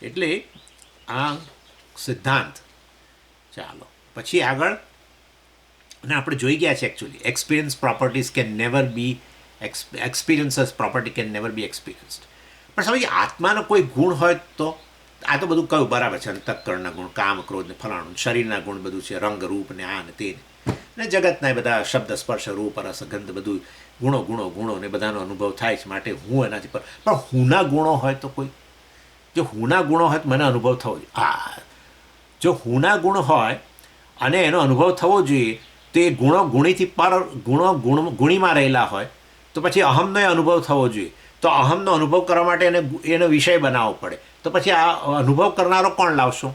એટલે આ સિદ્ધાંત. ચાલો પછી આગળ. અને આપણે જોઈ ગયા છે actually experience properties can never be experiences property can never be experienced. પણ સમજીએ આત્માનો કોઈ ગુણ હોય તો, આ તો બધું કયું બરાબર છે, અંતઃકરણના ગુણ, કામ ક્રોધ ને ફલાણું, શરીરના ગુણ બધું છે, રંગ રૂપ ને આ ને તે ને જગતના બધા શબ્દ સ્પર્શ રૂપ રસ ગંધ બધું ગુણો ને બધાનો અનુભવ થાય છે. માટે હું એનાથી પણ હુંના ગુણો હોય તો કોઈ, જો હુંના ગુણો હોય તો મને અનુભવ થવો જોઈએ. જો હુંના ગુણ હોય અને એનો અનુભવ થવો જોઈએ, તો એ ગુણો ગુણીથી પર ગુણીમાં રહેલા હોય તો પછી અહમનો એ અનુભવ થવો જોઈએ. તો અહમનો અનુભવ કરવા માટે એનો વિષય બનાવવો પડે. તો પછી આ અનુભવ કરનારો કોણ લાવશો?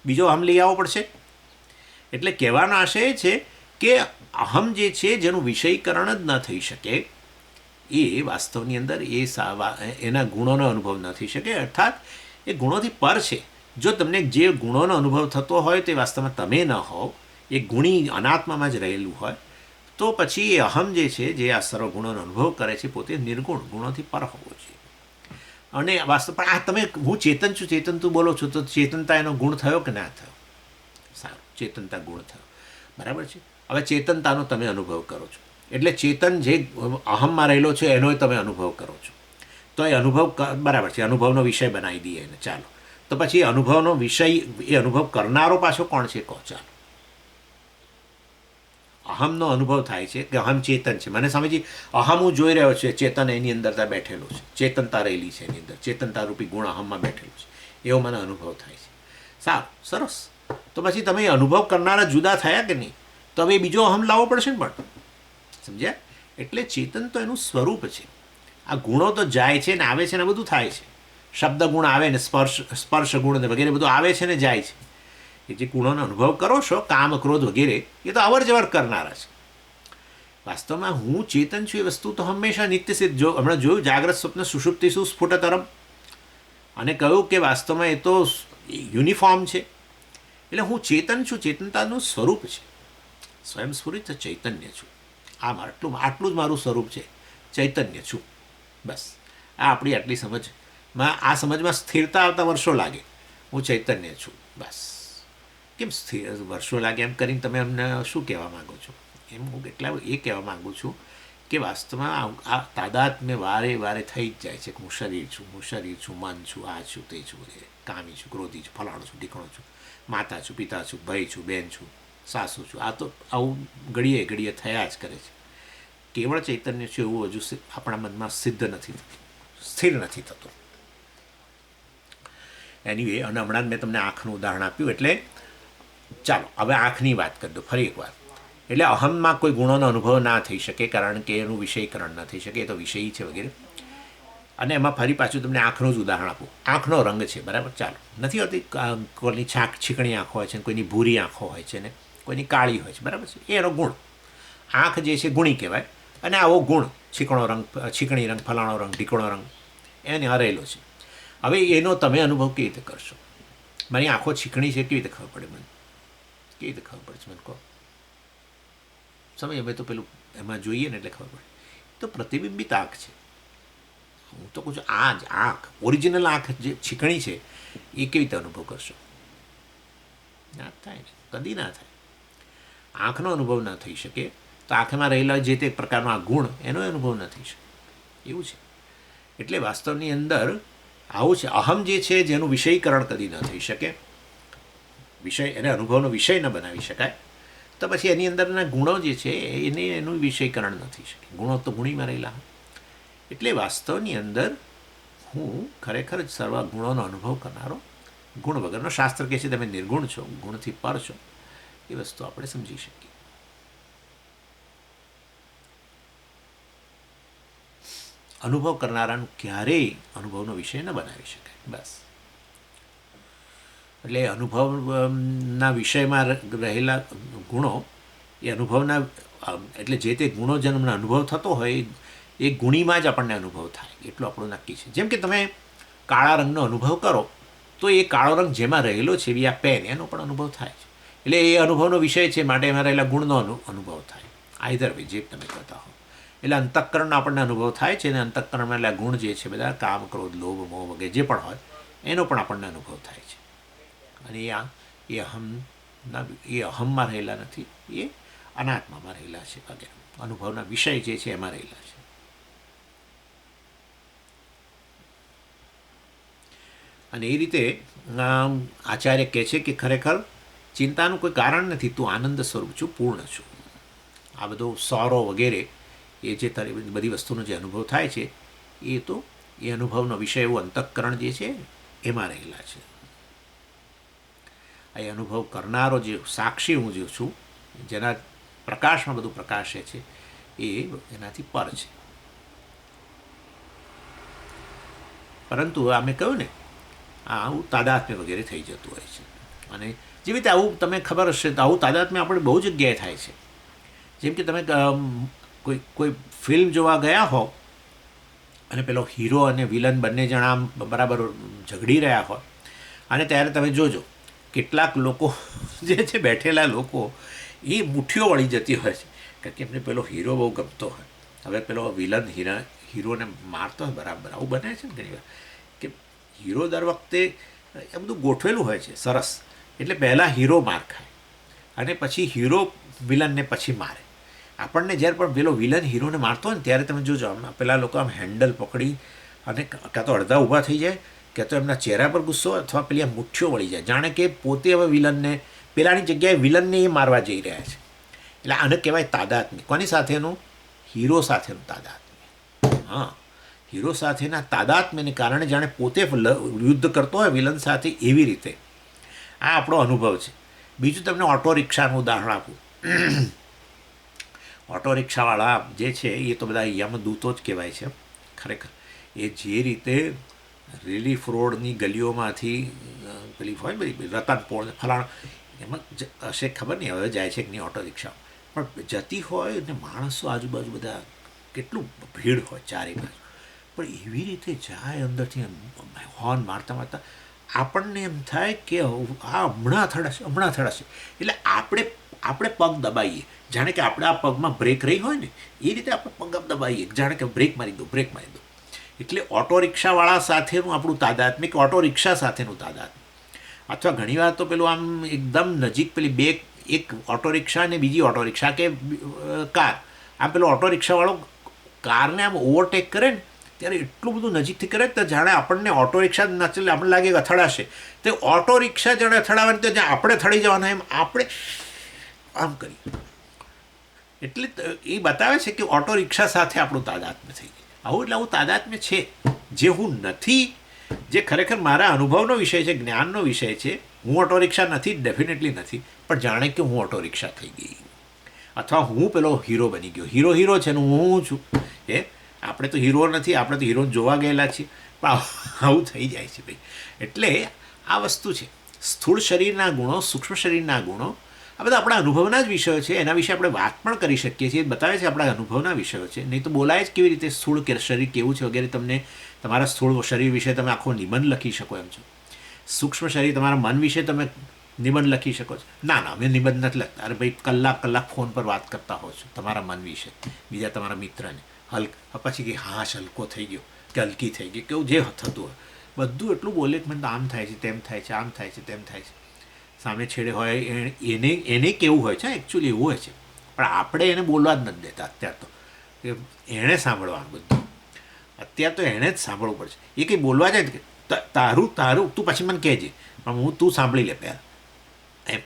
બીજો અહમ લઈ આવવો પડશે. એટલે કહેવાનો આશય એ છે કે અહમ જે છે, જેનું વિષયીકરણ જ ન થઈ શકે, એ વાસ્તવની અંદર એના ગુણોનો અનુભવ ન થઈ શકે. અર્થાત એ ગુણોથી પર છે. જો તમને જે ગુણોનો અનુભવ થતો હોય તે વાસ્તવમાં તમે ન હોવ, એ ગુણી અનાત્મામાં જ રહેલું હોય, તો પછી એ અહમ જે છે, જે આ સર્વ ગુણોનો અનુભવ કરે છે, પોતે નિર્ગુણ ગુણોથી પર હોવો જોઈએ. અને વાસ્તવ પણ આ તમે હું ચેતન છું, ચેતન તું બોલો છો, તો ચેતનતા એનો ગુણ થયો કે ના થયો? સારું, ચેતનતા ગુણ થયો, બરાબર છે. હવે ચેતનતાનો તમે અનુભવ કરો છો, એટલે ચેતન જે અહમમાં રહેલો છે એનો તમે અનુભવ કરો છો. તો એ અનુભવ બરાબર છે, અનુભવનો વિષય બનાવી દઈએ એને. ચાલો, તો પછી અનુભવનો વિષય, એ અનુભવ કરનારો પાછો કોણ છે? કહો. ચાલો, અહમનો અનુભવ થાય છે કે અહમ ચેતન છે. મને સમજી, અહમ હું જોઈ રહ્યો છે, ચેતન એની અંદર બેઠેલો છે, ચેતનતા રહેલી છે એની અંદર, ચેતનતા રૂપી ગુણ અહમમાં બેઠેલો છે, એવો મને અનુભવ થાય છે. સારું, સરસ. તો પછી તમે અનુભવ કરનારા જુદા થયા કે નહીં? તો હવે બીજો અહમ લાવવો પડશે ને. પણ સમજ્યા? એટલે ચેતન તો એનું સ્વરૂપ છે. આ ગુણો તો જાય છે ને આવે છે ને બધું થાય છે. શબ્દ ગુણ આવે ને સ્પર્શ ગુણ ને વગેરે બધું આવે છે ને જાય છે. એ જે ગુણોનો અનુભવ કરો છો, કામ ક્રોધ વગેરે, એ તો અવર જવર કરનારા છે. વાસ્તવમાં હું ચેતન છું એ વસ્તુ તો હંમેશા નિત્ય સિદ્ધ. જો હમણાં જોયું જાગ્રત સ્વપ્ન સુષુપ્તિ શું સ્ફુટતરમ, અને કહ્યું કે વાસ્તવમાં એ તો યુનિફોર્મ છે. એટલે હું ચેતન છું, ચેતનતાનું સ્વરૂપ છે, સ્વયં સ્ફુરિત ચૈતન્ય છું. આટલું જ મારું સ્વરૂપ છે, ચૈતન્ય છું. બસ આ આપણી આટલી સમજ આ સમજમાં સ્થિરતા આવતા વર્ષો લાગે. હું ચૈતન્ય છું, બસ. કેમ સ્થિર વર્ષો લાગે એમ કરીને તમે અમને શું કહેવા માગો છો? એમ હું એટલા એ કહેવા માગું છું કે વાસ્તવમાં આ તાદાદ મેં વારે વારે થઈ જ જાય છે કે હું શરીર છું, મન છું, આ છું, તે છું, કામી છું, ક્રોધી છું, ફલાણું છું, ઢીકણું છું, માતા છું, પિતા છું, ભાઈ છું, બેન છું, સાસુ છું. આ તો આવું ઘડીએ ઘડીએ થયા જ કરે છે. કેવળ ચૈતન્ય છે એવું હજુ આપણા મનમાં સિદ્ધ નથી થતું, સ્થિર નથી થતું. એનીવે, અને હમણાં મેં તમને આંખનું ઉદાહરણ આપ્યું. એટલે ચાલો હવે આંખની વાત કરી દો ફરી એકવાર. એટલે અહમમાં કોઈ ગુણોનો અનુભવ ના થઈ શકે, કારણ કે એનું વિષયીકરણ ન થઈ શકે, એ તો વિષયી છે વગેરે. અને એમાં ફરી પાછું તમને આંખનું જ ઉદાહરણ આપું. આંખનો રંગ છે, બરાબર? ચાલો, નથી હોતી કોઈની છીકણી આંખો હોય છે, કોઈની ભૂરી આંખો હોય છે, ને કોઈની કાળી હોય છે, બરાબર છે? એ એનો ગુણ. આંખ જે છે ગુણી કહેવાય. અને આવો ગુણ છીકણો રંગ, છીકણી રંગ, ફલાણો રંગ, ઢીકણો રંગ એને હરેલો છે. હવે એનો તમે અનુભવ કેવી રીતે કરશો? મારી આંખો છીકણી છે, કેવી રીતે ખબર પડે મને? કેવી રીતે ખબર પડે છે મને કહો? સમય અમે તો પેલું એમાં જોઈએ ને એટલે ખબર પડે. તો પ્રતિબિંબિત આંખ છે. હું તો કહું છું આ જ આંખ, ઓરિજિનલ આંખ જે છીકણી છે એ કેવી રીતે અનુભવ કરશો? ના થાય ને, કદી ના થાય. આંખનો અનુભવ ન થઈ શકે તો આંખમાં રહેલા જે તે પ્રકારનો આ ગુણ એનો અનુભવ ન થઈ શકે. એવું છે. એટલે વાસ્તવની અંદર આવું છે. અહમ જે છે જેનું વિષયીકરણ કદી ન થઈ શકે, વિષય એને અનુભવનો વિષય ન બનાવી શકાય, તો પછી એની અંદરના ગુણો જે છે એનું વિષયીકરણ ન થઈ શકે. ગુણો તો ગુણીમાં રહેલા. એટલે વાસ્તવની અંદર હું ખરેખર જ સર્વ ગુણોનો અનુભવ કરનારો, ગુણ વગરનો. શાસ્ત્ર કહે છે તમે નિર્ગુણ છો, ગુણથી પર છો. એ વસ્તુ આપણે સમજી શકીએ. અનુભવ કરનારાનું ક્યારેય અનુભવનો વિષય ન બનાવી શકાય, બસ. એટલે અનુભવના વિષયમાં રહેલા ગુણો એ અનુભવના, એટલે જે તે ગુણો જેનો અનુભવ થતો હોય એ ગુણીમાં જ આપણને અનુભવ થાય, એટલું આપણું નક્કી છે. જેમ કે તમે કાળા રંગનો અનુભવ કરો તો એ કાળો રંગ જેમાં રહેલો છે એવી આ પેન, એનો પણ અનુભવ થાય છે. એટલે એ અનુભવનો વિષય છે, માટે એમાં રહેલા ગુણનો અનુભવ થાય. આઈધર વે જે તમે કહેતા હો. એટલે અંતઃકરણનો આપણને અનુભવ થાય છે, અને અંતઃકરણમાં એટલે ગુણ જે છે બધા કામ, ક્રોધ, લોભ, મોહ વગેરે જે પણ હોય એનો પણ આપણને અનુભવ થાય છે. અને એ અહમમાં રહેલા નથી, એ અનાત્મામાં રહેલા છે વગેરે. અનુભવના વિષય જે છે એમાં રહેલા છે. અને એ રીતે આચાર્ય કહે છે કે ખરેખર ચિંતાનું કોઈ કારણ નથી, તું આનંદ સ્વરૂપ છું, પૂર્ણ છું. આ બધો સોરો વગેરે એ જે બધી વસ્તુનો જે અનુભવ થાય છે એ તો એ અનુભવનો વિષય એવું અંતઃકરણ જે છે એમાં રહેલા છે. એ અનુભવ કરનારો જે સાક્ષી હું જે છું, જેના પ્રકાશમાં બધું પ્રકાશે છે, એ એનાથી પર છે. પરંતુ અમે કહ્યું ને આવું તાદાત્મ્ય વગેરે થઈ જતું હોય છે. અને જેવી રીતે આવું તમે ખબર હશે તો આવું તાદાત્મ્ય આપણે બહુ જગ્યાએ થાય છે. જેમ કે તમે કોઈ ફિલ્મ જોવા ગયા હો અને પેલો હીરો અને વિલન બંને જણા આમ બરાબર ઝઘડી રહ્યા હોય, અને ત્યારે તમે જોજો કેટલાક લોકો જે છે બેઠેલા લોકો એ મુઠ્ઠીઓ વળી જતી હોય છે, કારણ કે એમને પેલો હીરો બહુ ગમતો હોય. હવે પેલો વિલન હીરોને મારતો હોય બરાબર. આવું બને છે ને ઘણી વાર કે હીરો દર વખતે એ બધું ગોઠવેલું હોય છે સરસ. એટલે પહેલાં હીરો માર ખાય અને પછી હીરો વિલનને પછી મારે. આપણને જ્યારે પણ પેલો વિલન હીરોને મારતો હોય ને ત્યારે તમે જોજો આમ પેલા લોકો આમ હેન્ડલ પકડી અને કાં તો અડધા ઊભા થઈ જાય, કાં તો એમના ચહેરા પર ગુસ્સો અથવા પેલી આ મુઠ્ઠીઓ વળી જાય, જાણે કે પોતે હવે વિલનને પેલાની જગ્યાએ વિલનને એ મારવા જઈ રહ્યા છે. એટલે આને કહેવાય તાદાત્મ્ય. કોની સાથેનું? હીરો સાથેનું તાદાત્મ્ય. હા, હીરો સાથેના તાદાત્મ્યને કારણે જાણે પોતે યુદ્ધ કરતો હોય વિલન સાથે, એવી રીતે આ આપણો અનુભવ છે. બીજું તમને ઓટો રિક્ષાનું ઉદાહરણ આપું. ઓટો રિક્ષાવાળા જે છે એ તો બધા યમદૂતો જ કહેવાય છે ખરેખર. એ જે રીતે રિલીફ રોડની ગલીઓમાંથી પેલી હોય બધી રતનપોળ ફલાણ એમાં હશે ખબર નહીં, હવે જાય છે કે નહીં ઓટો રિક્ષા, પણ જતી હોય ને માણસો આજુબાજુ બધા કેટલું ભીડ હોય ચારે બાજુ, પણ એવી રીતે જાય અંદરથી હોર્ન મારતા મારતા આપણને એમ થાય કે આ હમણાં થડાશે. એટલે આપણે પગ દબાઈએ, જાણે કે આપણે આ પગમાં બ્રેક રહી હોય ને એ રીતે આપણે પગ દબાઈએ, જાણે કે બ્રેક મારી દો. એટલે ઓટો રિક્ષાવાળા સાથેનું આપણું તાદાત્મ્ય કે ઓટો રિક્ષા સાથેનું તાદાત્મ્ય અથવા ઘણીવાર તો પેલું આમ એકદમ નજીક પેલી બે એક ઓટો રિક્ષા અને બીજી ઓટો રિક્ષા કે કાર, આમ પેલો ઓટો રિક્ષાવાળો કારને આમ ઓવરટેક કરે ને ત્યારે એટલું બધું નજીકથી કરે તો જાણે આપણને ઓટો રિક્ષા ન ચાલે, આપણને લાગે કે અથડાશે, તે ઓટો રિક્ષા જાણે અથડાવે તો જ્યાં આપણે થડી જવાના એમ આપણે આમ કરીએ. એટલે એ બતાવે છે કે ઓટો રિક્ષા સાથે આપણું તાદાત્મ્ય થઈ ગયું. આવું એટલે આવું તાદાત્મ્ય છે જે હું નથી, જે ખરેખર મારા અનુભવનો વિષય છે, જ્ઞાનનો વિષય છે. હું ઓટો રિક્ષા નથી, ડેફિનેટલી નથી, પણ જાણે કે હું ઓટો રિક્ષા થઈ ગઈ અથવા હું પેલો હીરો બની ગયો. હીરો છે ને હું છું. આપણે તો હીરો નથી, આપણે તો હીરોને જોવા ગયેલા છીએ, પણ આવું થઈ જાય છે ભાઈ. એટલે આ વસ્તુ છે. સ્થૂળ શરીરના ગુણો, સૂક્ષ્મ શરીરના ગુણો, આ બધા આપણા અનુભવના જ વિષયો છે. એના વિશે આપણે વાત પણ કરી શકીએ છીએ. બતાવે છે આપણા અનુભવના વિષયો છે. નહીં તો બોલાય જ કેવી રીતે સ્થૂળ શરીર કેવું છે વગેરે. તમને તમારા સ્થૂળ શરીર વિશે તમે આખો નિબંધ લખી શકો એમ છો. સૂક્ષ્મ શરીર તમારા મન વિશે તમે નિબંધ લખી શકો છો. ના અમે નિબંધ નથી લખતા. અરે ભાઈ કલાક ફોન પર વાત કરતા હો છો તમારા મન વિશે બીજા તમારા મિત્રને. પછી કે હાશ હલકો થઈ ગયો કે હલકી થઈ ગઈ, કેવું જે થતું હોય બધું એટલું બોલે કે મને આમ થાય છે, તેમ થાય છે, આમ થાય છે, તેમ થાય છે. સામે છેડે હોય એને કેવું હોય છે, એકચ્યુઅલી એવું હોય છે, પણ આપણે એને બોલવા જ નથી દેતા. અત્યાર તો એણે સાંભળવાનું બધું, અત્યારે તો એણે જ સાંભળવું પડશે. એ કંઈ બોલવા જાય કે તારું તું પછી મને કહેજે, પણ તું સાંભળી લે પહેલાં એમ.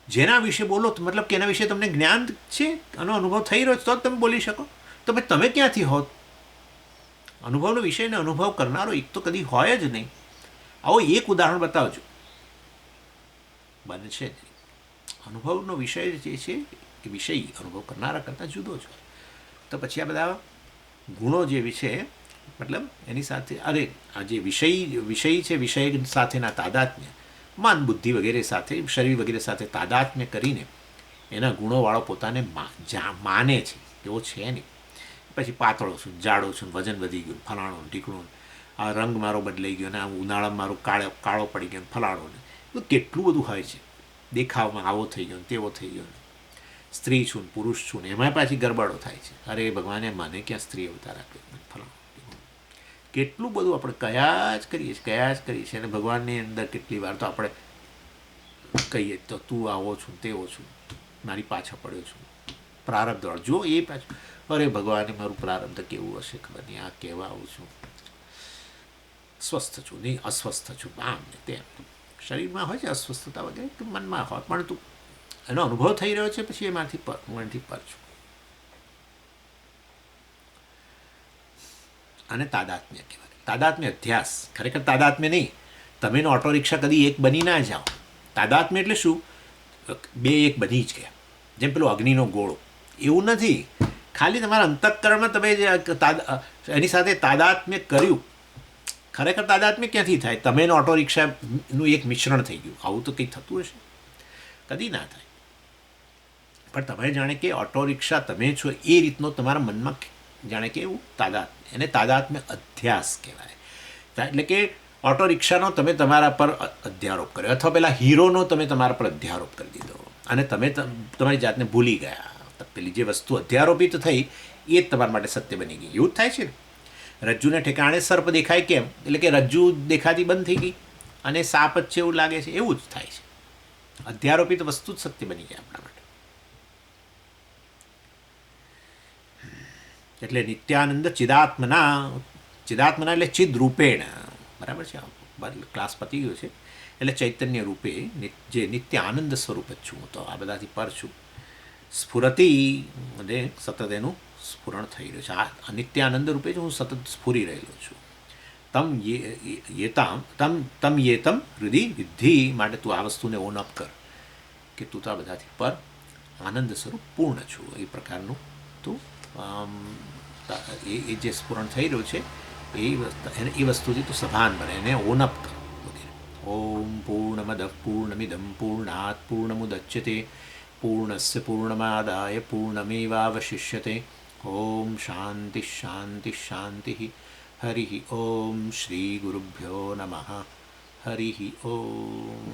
જેના વિશે બોલો મતલબ કે એના વિશે તમને જ્ઞાન છે, આનો અનુભવ થઈ રહ્યો છે, તો જ તમે બોલી શકો. તો ભાઈ તમે ક્યાંથી હોત? અનુભવનો વિષયને અનુભવ કરનારો એક તો કદી હોય જ નહીં. આવો એક ઉદાહરણ બતાવજો. બનશે જ. અનુભવનો વિષય જે છે એ વિષય અનુભવ કરનારા કરતાં જુદો છે. તો પછી આ બધા ગુણો જે છે મતલબ એની સાથે આ જે વિષય છે, વિષય સાથેના તાદાત્મ્ય, મન બુદ્ધિ વગેરે સાથે, શરીર વગેરે સાથે તાદાત્મ્ય કરીને એના ગુણોવાળો પોતાને માને છે, એવો છે નહીં. પછી પાતળો છું, જાડો છું, વજન વધી ગયું, ફલાણું ઢીકણું, આ રંગ મારો બદલાઈ ગયો, અને આ ઉનાળામાં મારું કાળો પડી ગયો, ફલાણો ને એવું કેટલું બધું હોય છે. દેખાવમાં આવો થઈ ગયો, તેવો થઈ ગયો. સ્ત્રી છું, પુરુષ છું, એમાં પાછી ગરબડો થાય છે. અરે ભગવાને મને ક્યાં સ્ત્રી અવતાર આપ્યો, ફલાણું કેટલું બધું આપણે કયા જ કરીએ છીએ. અને ભગવાનની અંદર કેટલી વાર તો આપણે કહીએ તો તું આવો છું, તેવો છું, મારી પાછળ પડ્યો છું, પ્રારબ્ધ વાળો જો એ પાછું. અરે ભગવાને મારું પ્રારબ્ધ કેવું હશે ખબર નહીં, આ કહેવા આવું છું, સ્વસ્થ છું નહીં અસ્વસ્થ છું, આમ ને તેમ. શરીરમાં હોય છે અસ્વસ્થતા વગેરે, કે મનમાં હોય, પણ તું એનો અનુભવ થઈ રહ્યો છે, પછી એમાંથી પર છું. અને તાદાત્મ્ય કહેવાય. તાદાત્મ્ય અધ્યાસ. ખરેખર તાદાત્મ્ય નહીં. તમે ઓટો રિક્ષા કદી એક બની ના જાઓ. તાદાત્મ્ય એટલે શું? બે એક બની જ ગયા, જેમ પેલો અગ્નિનો ગોળો. એવું નથી. ખાલી તમારા અંતઃકરણમાં તમે જે એની સાથે તાદાત્મ્ય કર્યું. ખરેખર તાદાત્મ્ય ક્યાંથી થાય? તમે ઓટો રિક્ષાનું એક મિશ્રણ થઈ ગયું. આવું તો કંઈ થતું હશે? કદી ના થાય. પણ તમે જાણે કે ઓટો રિક્ષા તમે છો એ રીતનો તમારા મનમાં જાણે કે એવું તાદાત્મ્ય, એને તાદાત્મ્ય અધ્યાસ કહેવાય. એટલે કે ઓટો રિક્ષાનો તમે તમારા પર અધ્યારોપ કર્યો, અથવા પેલા હીરોનો તમે તમારા પર અધ્યારોપ કરી દીધો, અને તમે તમારી જાતને ભૂલી ગયા. પેલી જે વસ્તુ અધ્યારોપિત થઈ એ જ તમારા માટે સત્ય બની ગઈ. એવું જ થાય છે ને. રજ્જુને ઠેકાણે સર્પ દેખાય કેમ? એટલે કે રજ્જુ દેખાતી બંધ થઈ ગઈ અને સાપ જ છે એવું લાગે છે. એવું જ થાય છે. અધ્યારોપિત વસ્તુ જ સત્ય બની જાય આપણા માટે. એટલે નિત્યાનંદ ચિદાત્મના એટલે ચિદ રૂપેણ. બરાબર છે. ક્લાસ પતી ગયો છે. એટલે ચૈતન્ય રૂપે જે નિત્ય આનંદ સ્વરૂપ જ છું, તો આ બધાથી પર છું. સ્ફુરતિ અને સતત એનું સ્ફુરણ થઈ રહ્યું છે. આ નિત્યાનંદ રૂપે જ હું સતત સ્ફુરી રહેલો છું. તમ યેતમ હૃદય વિદ્ધિ. માટે તું આ વસ્તુને ઓન અપ કર કે તું તો આ બધાથી પર આનંદ સ્વરૂપ પૂર્ણ છું. એ પ્રકારનું તું એ જે સ્ફુરણ થઈ રહ્યું છે એ વસ્તુથી તું સભાન બને, એને ઓન અપ કર વગેરે. ઓમ પૂર્ણમદ પૂર્ણમિદમ પૂર્ણાત પૂર્ણમુદચ્યતે પૂર્ણસ્ય પૂર્ણમાદાય પૂર્ણમેવાવશિષ્યતે. ઓમ શાંતિ શાંતિ શાંતિ. હરિ ઓમ શ્રી ગુરુભ્યો નમઃ. હરિ ઓમ.